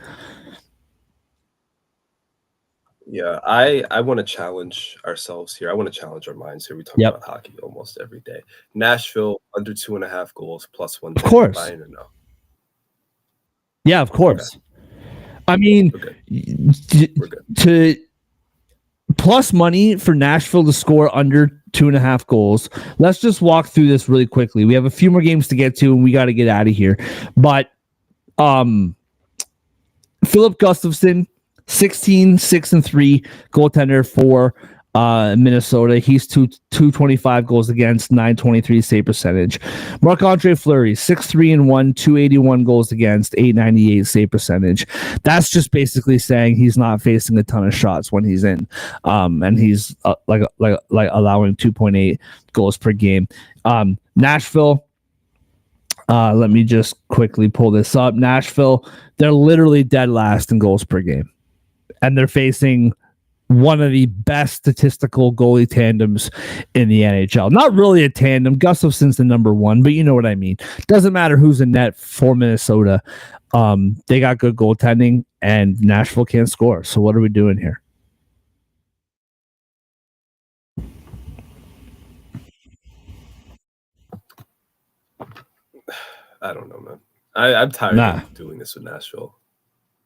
Yeah, I want to challenge ourselves here. I want to challenge our minds here. We talk Yep. about hockey almost every day. Nashville under 2.5 goals plus Of 110. course. Buying or no? Yeah, of course. I mean, We're good. t- We're good. to plus money for Nashville to score under 2.5 goals. Let's just walk through this really quickly. We have a few more games to get to, and we got to get out of here. But Philip Gustafson, 16, 6-3 goaltender for Minnesota. He's 225 goals against, 923 save percentage. Marc-Andre Fleury, 6-3-1, 281 goals against, 898 save percentage. That's just basically saying he's not facing a ton of shots when he's in, and he's like allowing 2.8 goals per game. Nashville. Let me just quickly pull this up. Nashville, they're literally dead last in goals per game, and they're facing one of the best statistical goalie tandems in the NHL. Not really a tandem. Gustafson's the number one, but you know what I mean. Doesn't matter who's in net for Minnesota. They got good goaltending, and Nashville can't score. So what are we doing here? I don't know, man. I'm tired of doing this with Nashville.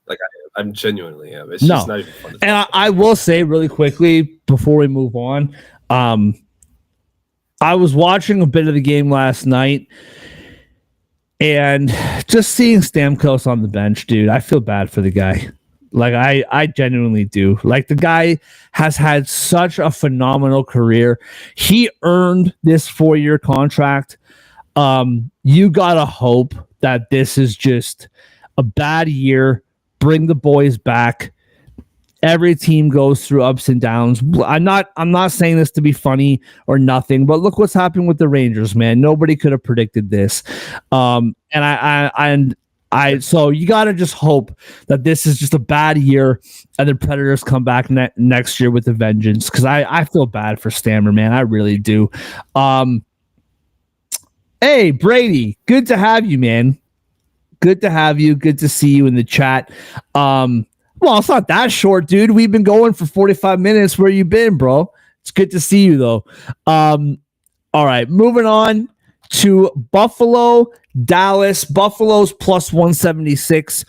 Like I'm genuinely am. It's just not even fun to talk about. I will say really quickly before we move on, I was watching a bit of the game last night, and just seeing Stamkos on the bench, dude, I feel bad for the guy. Like I genuinely do. Like the guy has had such a phenomenal career. He earned this 4-year contract. You gotta hope that this is just a bad year. Bring the boys back. Every team goes through ups and downs. I'm not saying this to be funny or nothing, but look what's happening with the Rangers, man. Nobody could have predicted this. So you gotta just hope that this is just a bad year and the Predators come back next year with a vengeance. Because I feel bad for Stammer, man. I really do. Hey, Brady, good to have you, man. Good to have you. Good to see you in the chat. Well, it's not that short, dude. We've been going for 45 minutes. Where you been, bro? It's good to see you, though. All right, moving on to Buffalo, Dallas. Buffalo's plus 176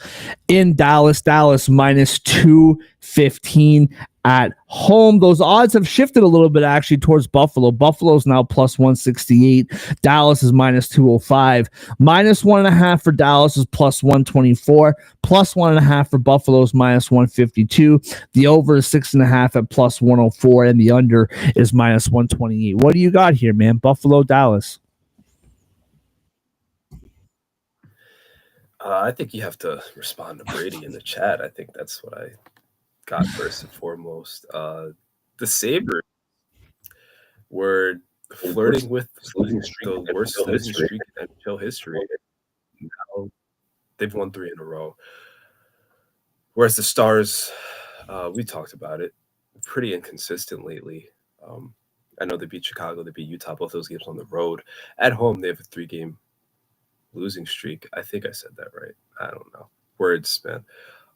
in Dallas. Dallas minus 215 at home. Those odds have shifted a little bit actually towards Buffalo. Buffalo's now plus 168. Dallas is minus 205. Minus 1.5 for Dallas is plus 124. Plus 1.5 for Buffalo is minus 152. The over is 6.5 at plus 104, and the under is minus 128. What do you got here, man? Buffalo, Dallas. I think you have to respond to Brady in the chat. I think that's what I got first and foremost. The Sabres were flirting with the worst losing streak in NHL history. Now they've won 3 in a row. Whereas the Stars, we talked about it, pretty inconsistent lately. I know they beat Chicago, they beat Utah, both those games on the road. At home, they have a 3-game losing streak. I think I said that right. I don't know. Words, man.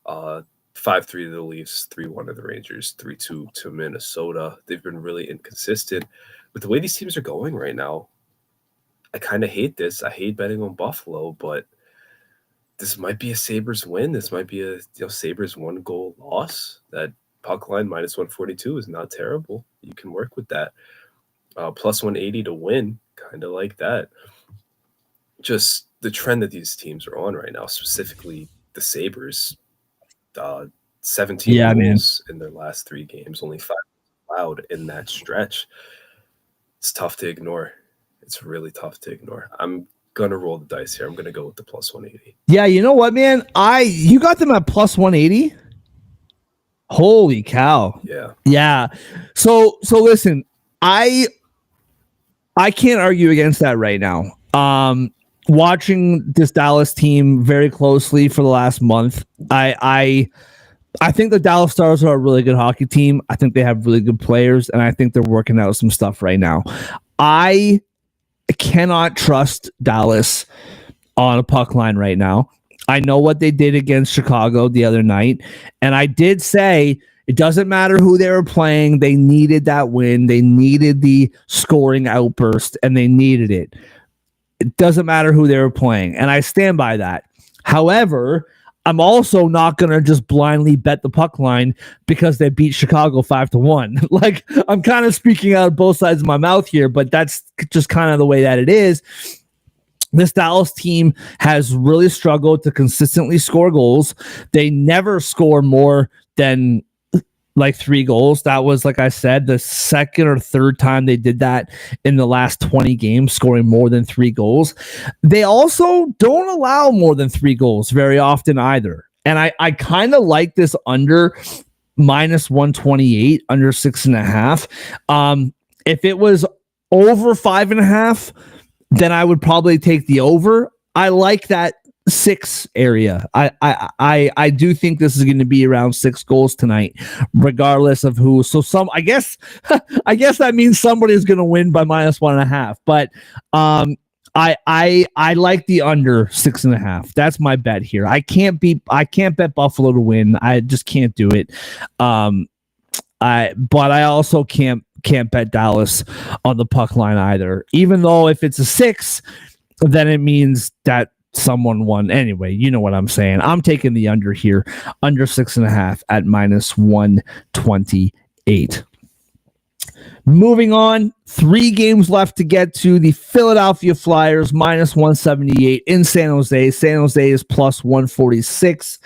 5-3 to the Leafs, 3-1 to the Rangers, 3-2 to Minnesota. They've been really inconsistent. With the way these teams are going right now, I kind of hate this. I hate betting on Buffalo, but this might be a Sabres win. This might be a Sabres 1-goal loss. That puck line minus 142 is not terrible. You can work with that. Plus 180 to win, kind of like that. Just the trend that these teams are on right now, specifically the Sabres, 17 goals in their last 3 games, only 5 allowed in that stretch. It's tough to ignore. It's really tough to ignore. I'm gonna roll the dice here. I'm gonna go with the plus 180. Yeah, you know what, man? You got them at plus 180. Holy cow! Yeah. So listen, I can't argue against that right now. Watching this Dallas team very closely for the last month, I think the Dallas Stars are a really good hockey team. I think they have really good players, and I think they're working out some stuff right now. I cannot trust Dallas on a puck line right now. I know what they did against Chicago the other night, and I did say It doesn't matter who they were playing. They needed that win. They needed the scoring outburst, and they needed it. It doesn't matter who they were playing, and I stand by that. However, I'm also not going to just blindly bet the puck line because they beat Chicago 5-1. Like, I'm kind of speaking out of both sides of my mouth here, but that's just kind of the way that it is. This Dallas team has really struggled to consistently score goals. They never score more than like 3 goals. That was, like I said, the second or third time they did that in the last 20 games, scoring more than 3 goals. They also don't allow more than 3 goals very often either. And I kind of like this under -128, under 6.5. If it was over 5.5, then I would probably take the over. I like that 6 area. I do think this is going to be around 6 goals tonight, regardless of who. So I guess that means somebody is going to win by -1.5. But I like the under 6.5. That's my bet here. I can't bet Buffalo to win. I just can't do it. But I also can't bet Dallas on the puck line either. Even though if it's a 6, then it means that someone won. Anyway, you know what I'm saying. I'm taking the under here, under 6.5 at -128. Moving on, 3 games left to get to. The Philadelphia Flyers -178 in San Jose. San Jose is +146.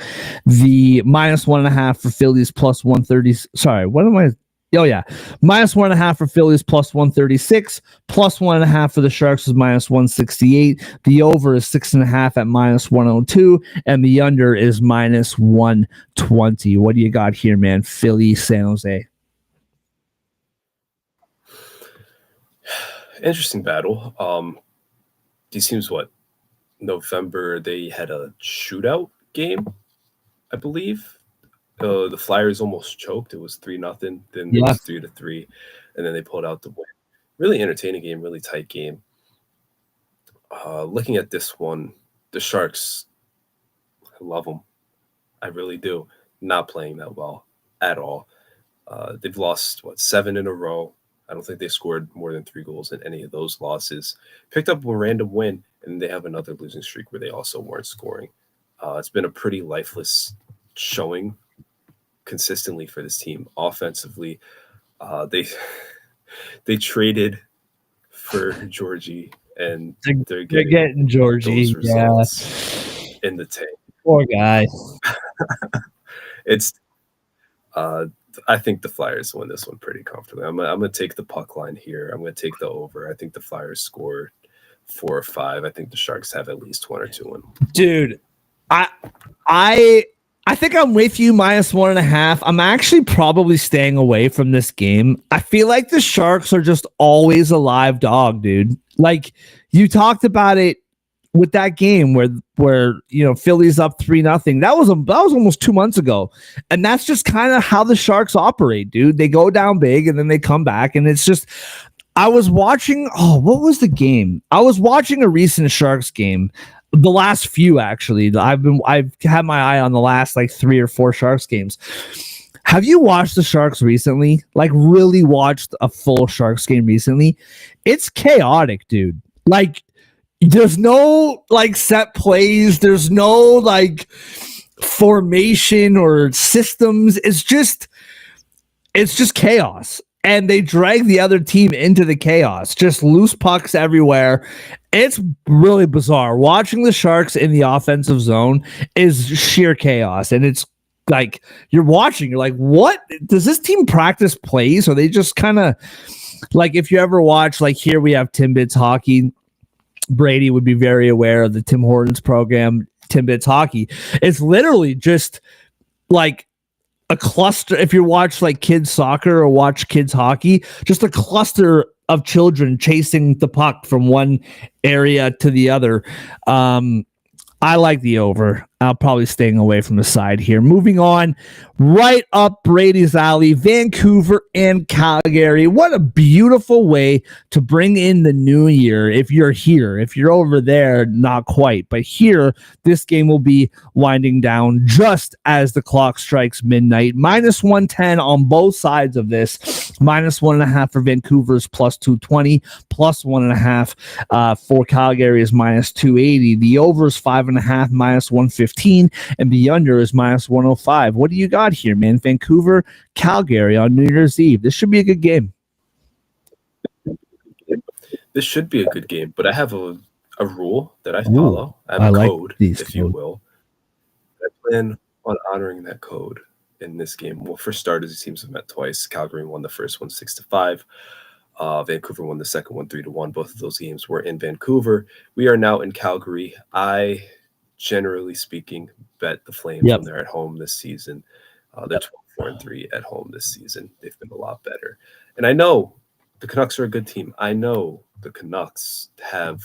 The -1.5 for Philly is +130. Sorry, what am I? Oh, yeah. -1.5 for Philly is +136. +1.5 for the Sharks is -168. The over is 6.5 at -102. And the under is -120. What do you got here, man? Philly, San Jose. Interesting battle. These teams, November, they had a shootout game, I believe. The Flyers almost choked. It was 3-0. Then it was 3-3, and then they pulled out the win. Really entertaining game, really tight game. Looking at this one, the Sharks, I love them. I really do. Not playing that well at all. They've lost 7 in a row. I don't think they scored more than 3 goals in any of those losses. Picked up a random win, and they have another losing streak where they also weren't scoring. It's been a pretty lifeless showing consistently for this team. Offensively, they traded for Georgie, and they're getting Georgie. those results in the tank. Poor guy. It's I think the Flyers win this one pretty comfortably. I'm gonna take the puck line here. I'm gonna take the over. I think the Flyers score 4 or 5. I think the Sharks have at least 1 or 2 in. Dude, I think I'm with you, -1.5. I'm actually probably staying away from this game. I feel like the Sharks are just always a live dog, dude. Like, you talked about it with that game where Philly's up 3-0. That was almost 2 months ago. And that's just kind of how the Sharks operate, dude. They go down big and then they come back, and it's just I was watching what was the game? I was watching a recent Sharks game. The last few, actually. I've had my eye on the last 3 or 4 Sharks games. Have you watched the Sharks recently? Like, really watched a full Sharks game recently? It's chaotic, dude. Like, there's no set plays. There's no formation or systems. It's just chaos. And they drag the other team into the chaos. Just loose pucks everywhere. It's really bizarre. Watching the Sharks in the offensive zone is sheer chaos. And it's like, you're watching, you're like, what? Does this team practice plays? Or they just kind of, if you ever watch, here we have Timbits Hockey. Brady would be very aware of the Tim Hortons program, Timbits Hockey. It's literally just a cluster. If you watch kids soccer or watch kids hockey, just a cluster of children chasing the puck from one area to the other. I like the over. I'll probably staying away from the side here. Moving on, right up Brady's alley, Vancouver and Calgary. What a beautiful way to bring in the new year. If you're here, if you're over there, not quite. But here, this game will be winding down just as the clock strikes midnight. Minus 110 on both sides of this. Minus 1.5 for Vancouver's plus 220. Plus 1.5 for Calgary is minus 280. The over is 5.5, minus 150. And the under is minus 105. What do you got here, man? Vancouver, Calgary on New Year's Eve. This should be a good game. This should be a good game, but I have a rule that I follow. I have a code, if you will. I plan on honoring that code in this game. Well, for starters, these teams have met twice. Calgary won the first one 6-5. Vancouver won the second one 3-1. Both of those games were in Vancouver. We are now in Calgary. I, generally speaking, bet the Flames when they're at home this season. They're 12-4-3 at home this season. They've been a lot better. And I know the Canucks are a good team. I know the Canucks have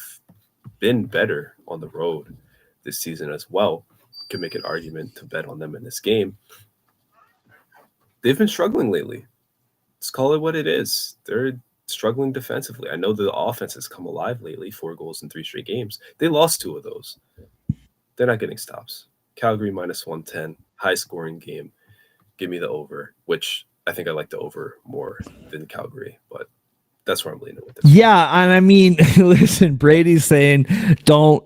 been better on the road this season as well. You can make an argument to bet on them in this game. They've been struggling lately. Let's call it what it is. They're struggling defensively. I know the offense has come alive lately, 4 goals in 3 straight games. They lost 2 of those. They're not getting stops. Calgary minus 110, high-scoring game. Give me the over, which I think I like the over more than Calgary, but that's where I'm leaning with this. Yeah, and I mean, listen, Brady's saying don't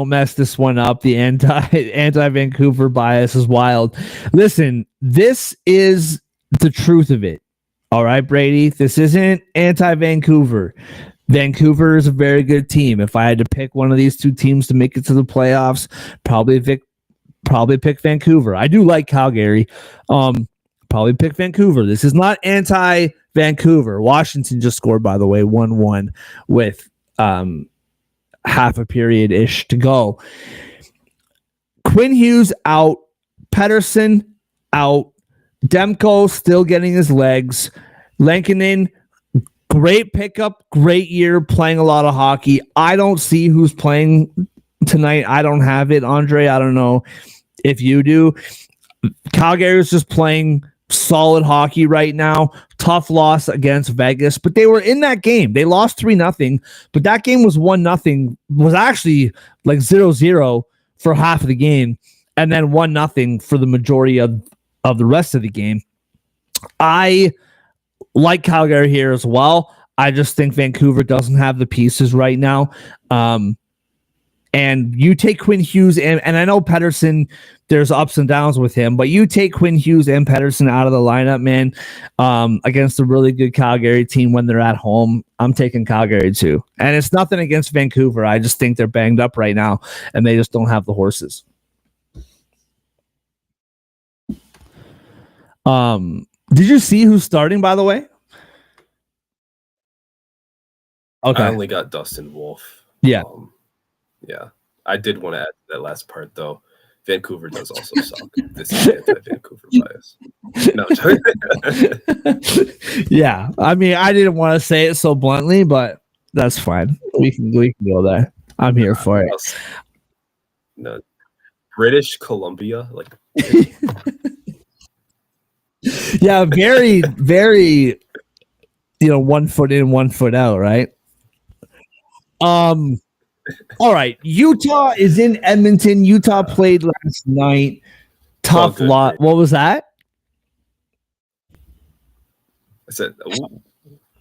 mess this one up. The anti-Vancouver bias is wild. Listen, this is the truth of it. All right, Brady, this isn't anti-Vancouver. Vancouver is a very good team. If I had to pick one of these two teams to make it to the playoffs, probably pick Vancouver. I do like Calgary. Probably pick Vancouver. This is not anti-Vancouver. Washington just scored, by the way, 1-1 with half a period-ish to go. Quinn Hughes out. Pettersson out. Demko still getting his legs. Lankinen, great pickup, great year, playing a lot of hockey. I don't see who's playing tonight. I don't have it, Andre. I don't know if you do. Calgary is just playing solid hockey right now. Tough loss against Vegas, but they were in that game. They lost 3-0, but that game was 1-0. Was actually like 0-0 for half of the game, and then 1-0 for the majority of the rest of the game. I like Calgary here as well. I just think Vancouver doesn't have the pieces right now. And you take Quinn Hughes and I know Pettersson, there's ups and downs with him, but you take Quinn Hughes and Pettersson out of the lineup, man, against a really good Calgary team when they're at home. I'm taking Calgary too. And it's nothing against Vancouver. I just think they're banged up right now and they just don't have the horses. Did you see who's starting, by the way? Okay. I only got Dustin Wolf. Yeah. Yeah. I did want to add to that last part, though. Vancouver does also suck. This is anti-Vancouver bias. No, yeah. I mean, I didn't want to say it so bluntly, but that's fine. We can go there. I'm here for it. No. British Columbia, like yeah, very, very, 1 foot in, 1 foot out, right? All right. Utah is in Edmonton. Utah played last night. Tough lot. What was that? I said,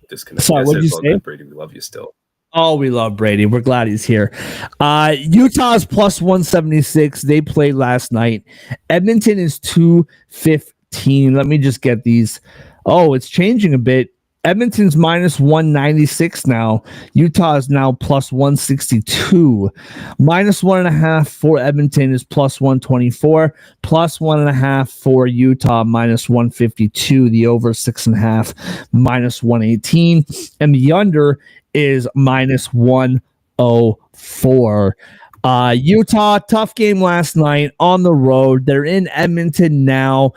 disconnect. Sorry, what did you say? Brady, we love you still. Oh, we love Brady. We're glad he's here. Utah's plus 176. They played last night. Edmonton is 215. Let me just get these. Oh, it's changing a bit. Edmonton's minus 196 now. Utah is now plus 162. Minus 1.5 for Edmonton is plus 124. Plus 1.5 for Utah, minus 152. The over 6.5, minus 118. And the under is minus 104. Utah, tough game last night on the road. They're in Edmonton now.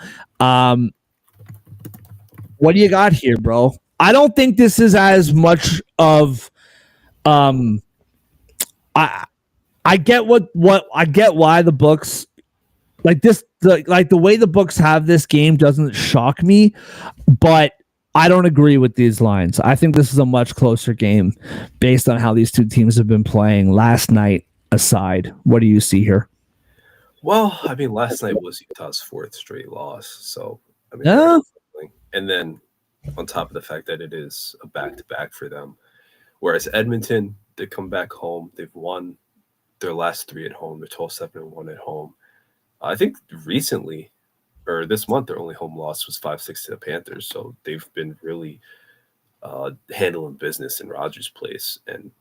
What do you got here, bro? I don't think this is as much of I I get why the books like this, the way the books have this game doesn't shock me, but I don't agree with these lines. I think this is a much closer game based on how these two teams have been playing last night aside. What do you see here? Well, I mean, last night was Utah's fourth straight loss. So, I mean, Yeah. and then on top of the fact that it is a back-to-back for them, whereas Edmonton, they come back home. They've won their last three at home. They're 12-7-1 at home. I think recently, or this month, their only home loss was 5-6 to the Panthers. So they've been really handling business in Rogers Place. And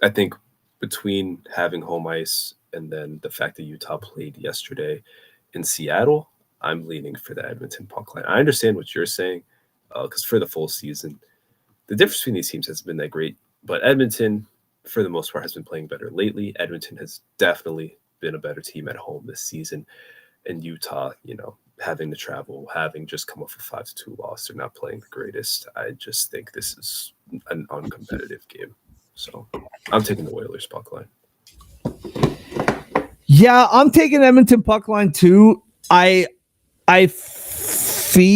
I think between having home ice and then the fact that Utah played yesterday in Seattle, I'm leaning for the Edmonton puck line. I understand what you're saying, because for the full season, the difference between these teams hasn't been that great. But Edmonton, for the most part, has been playing better lately. Edmonton has definitely been a better team at home this season. And Utah, having to travel, having just come off a 5-2 loss, they're not playing the greatest. I just think this is an uncompetitive game. So I'm taking the Oilers puck line. Yeah, I'm taking Edmonton puck line too. I feel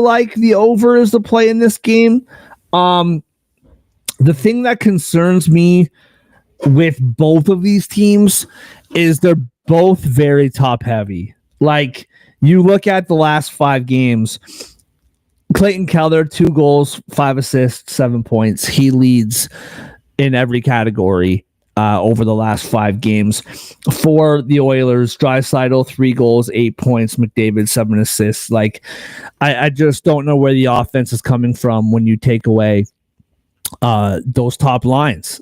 like the over is the play in this game. The thing that concerns me with both of these teams is they're both very top heavy. Like, you look at the last 5 games, Clayton Keller, 2 goals, 5 assists, 7 points. He leads in every category over the last 5 games. For the Oilers, Draisaitl, 3 goals, 8 points, McDavid, 7 assists. Like, I just don't know where the offense is coming from when you take away those top lines.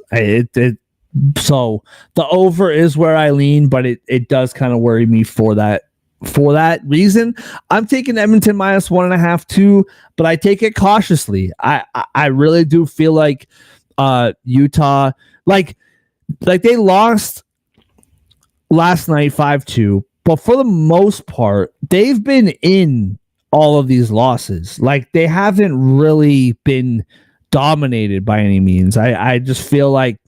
So the over is where I lean, but it does kind of worry me for that reason. I'm taking Edmonton -1.5 too, but I take it cautiously. I really do feel like Utah, like they lost last night 5-2, but for the most part, they've been in all of these losses. Like, they haven't really been dominated by any means. I just feel like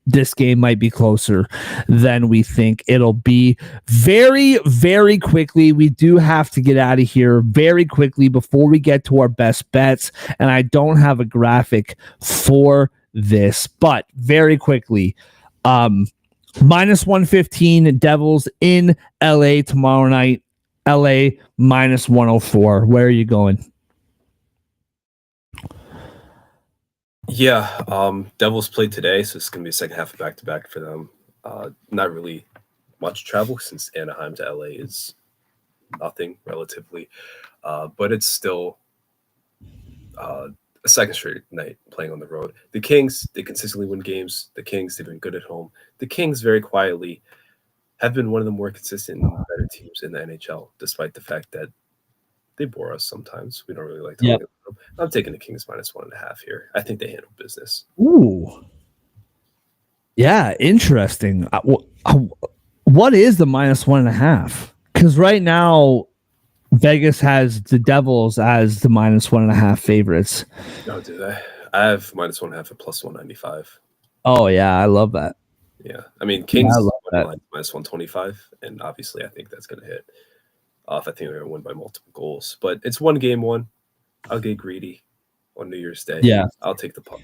this game might be closer than we think it'll be. Very, very quickly, we do have to get out of here very quickly before we get to our best bets, and I don't have a graphic for this, but very quickly, -115 Devils in LA tomorrow night. LA -104. Where are you going? Yeah, Devils played today, so it's going to be a second half of back-to-back for them. Not really much travel since Anaheim to LA is nothing relatively, but it's still a second straight night playing on the road. The Kings, they consistently win games. The Kings, they've been good at home. The Kings, very quietly, have been one of the more consistent and better teams in the NHL, despite the fact that they bore us sometimes. We don't really like talking about them. I'm taking the Kings -1.5 here. I think they handle business. Ooh. Yeah, interesting. What is the -1.5? Because right now, Vegas has the Devils as the -1.5 favorites. No, do they? I have -1.5 at +195. Oh, yeah, I love that. Yeah. I mean, Kings I love that. -125, and obviously I think that's going to hit. I think they're going to win by multiple goals. But it's one game one. I'll get greedy on New Year's Day. Yeah. I'll take the puck.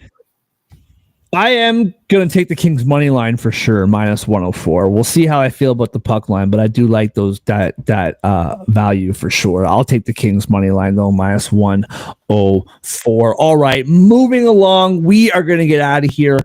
I am going to take the Kings money line for sure, -104. We'll see how I feel about the puck line, but I do like that value for sure. I'll take the Kings money line though, -104. All right, moving along, we are going to get out of here.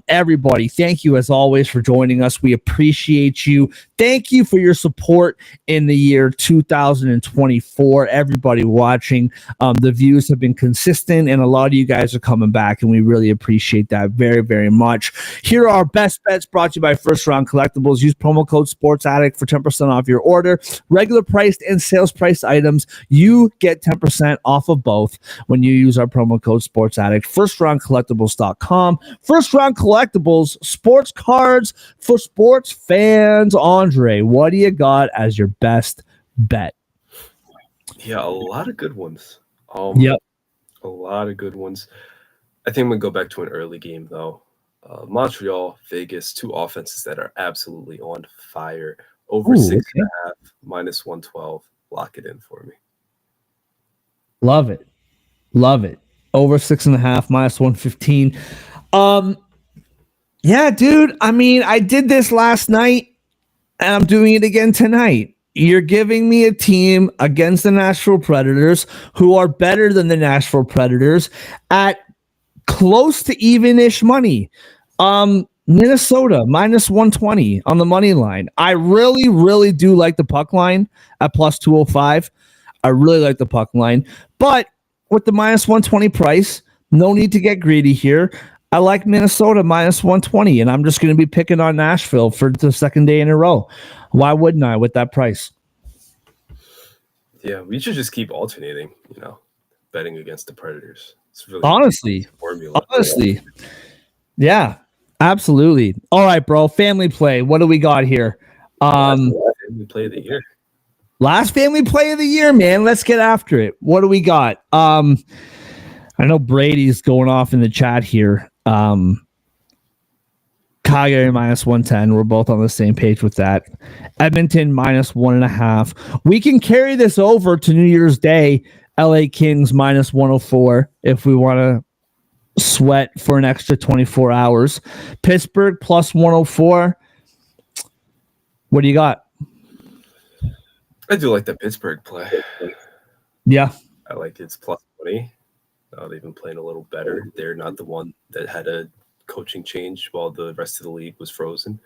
Everybody, thank you as always for joining us. We appreciate you. Thank you for your support in the year 2024. Everybody watching, the views have been consistent, and a lot of you guys are coming back, and we really appreciate that very, very much. Here are our best bets brought to you by First Round Collectibles. Use promo code SportsAddict for 10% off your order. Regular priced and sales price items, you get 10% off of both when you use our promo code SportsAddict. FirstRoundCollectibles.com. First Round Collectibles, sports cards for sports fans. Andre, what do you got as your best bet? Yeah, a lot of good ones. Yep. A lot of good ones. I think I'm going to go back to an early game, though. Montreal, Vegas, two offenses that are absolutely on fire. Over 6.5, minus 112. Lock it in for me. Love it. Love it. Over 6.5, minus 115. Yeah, dude. I mean, I did this last night and I'm doing it again tonight. You're giving me a team against the Nashville Predators who are better than the Nashville Predators at close to even-ish money. Minnesota minus 120 on the money line. I really, really do like the puck line at plus 205. I really like the puck line, but with the minus 120 price, no need to get greedy here. I like Minnesota minus 120, and I'm just going to be picking on Nashville for the second day in a row. Why wouldn't I with that price? Yeah, we should just keep alternating, betting against the Predators. It's really honestly, formula. Honestly. Yeah, absolutely. All right, bro. Family play. What do we got here? Family play of the year. Last family play of the year, man. Let's get after it. What do we got? I know Brady's going off in the chat here. Calgary minus 110. We're both on the same page with that. Edmonton minus 1.5. We can carry this over to New Year's Day. LA Kings minus 104 if we want to sweat for an extra 24 hours. Pittsburgh plus 104. What do you got? I do like the Pittsburgh play. Yeah. I like it's plus 20. They've been playing a little better. They're not the one that had a coaching change while the rest of the league was frozen.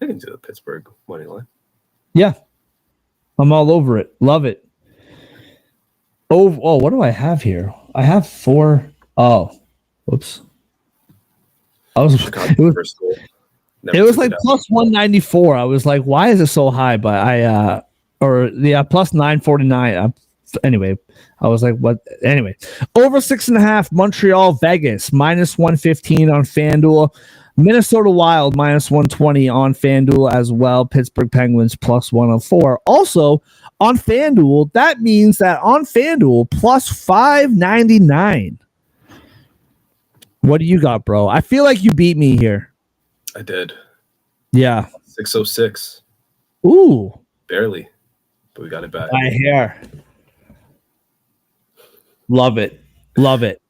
I can do the Pittsburgh money line. Yeah. I'm all over it. Love it. Oh, what do I have here? I have 4. Oh, whoops. It was like plus 194. I was like, why is it so high? But plus 949. Anyway, I was like, what? Anyway, over 6.5. Montreal, Vegas minus 115 on FanDuel. Minnesota Wild minus 120 on FanDuel as well. Pittsburgh Penguins plus 104. Also on FanDuel, that means that on FanDuel plus 599. What do you got, bro? I feel like you beat me here. I did. Yeah. 606. Ooh. Barely. But we got it back. My hair. Love it. Love it.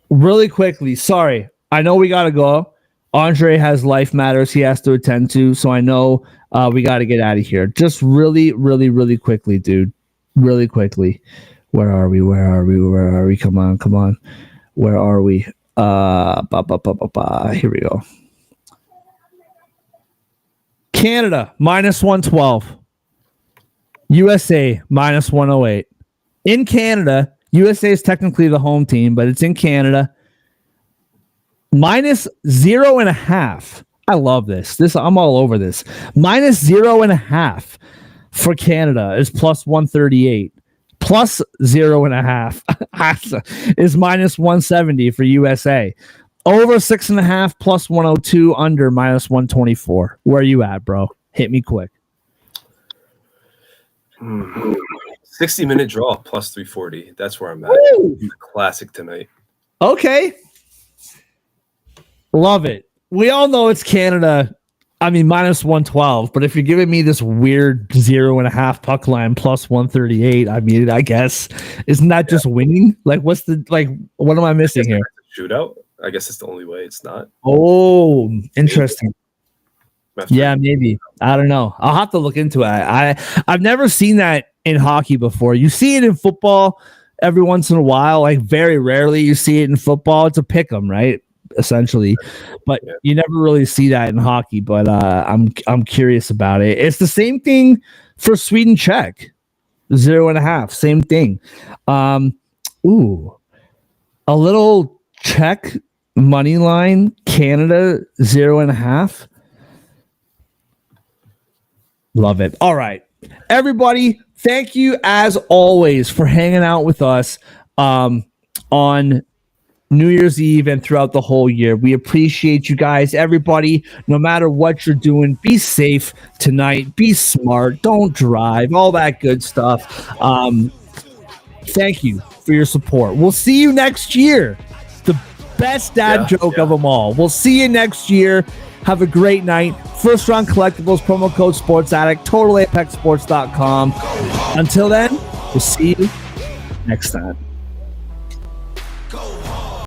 Really quickly, sorry. I know we got to go. Andre has life matters he has to attend to, so I know we got to get out of here. Just really, really, really quickly, dude. Really quickly. Where are we? Come on. Where are we? Here we go. Canada, minus 112. USA, minus 108. In Canada, USA is technically the home team, but it's in Canada. Minus 0.5. I love this. I'm all over this. Minus 0.5 for Canada is plus 138. Plus 0.5 is minus 170 for USA. Over 6.5 plus 102, under minus 124. Where are you at, bro? Hit me quick. 60-minute draw plus 340. That's where I'm at. Classic tonight. Okay. Love it. We all know it's Canada. I mean, minus 112. But if you're giving me this weird 0.5 puck line plus 138, I mean, I guess isn't that just winning? Like, what am I missing here? Shootout. I guess it's the only way it's not. Oh, interesting. Yeah, maybe. I don't know. I'll have to look into it. I've never seen that in hockey before. You see it in football every once in a while. Like very rarely you see it in football. It's a pick 'em, right? Essentially, but you never really see that in hockey. But I'm curious about it. It's the same thing for Sweden Czech, 0.5. Same thing. Ooh, a little Czech money line. Canada 0.5. Love it. All right, everybody. Thank you as always for hanging out with us on New Year's Eve and throughout the whole year. We appreciate you guys. Everybody, no matter what you're doing, be safe tonight. Be smart. Don't drive. All that good stuff. Thank you for your support. We'll see you next year. Best dad Yeah, joke yeah. of them all. We'll see you next year. Have a great night. First Round Collectibles, promo code Sports Addict, totalapexsports.com. Until then, we'll see you next time.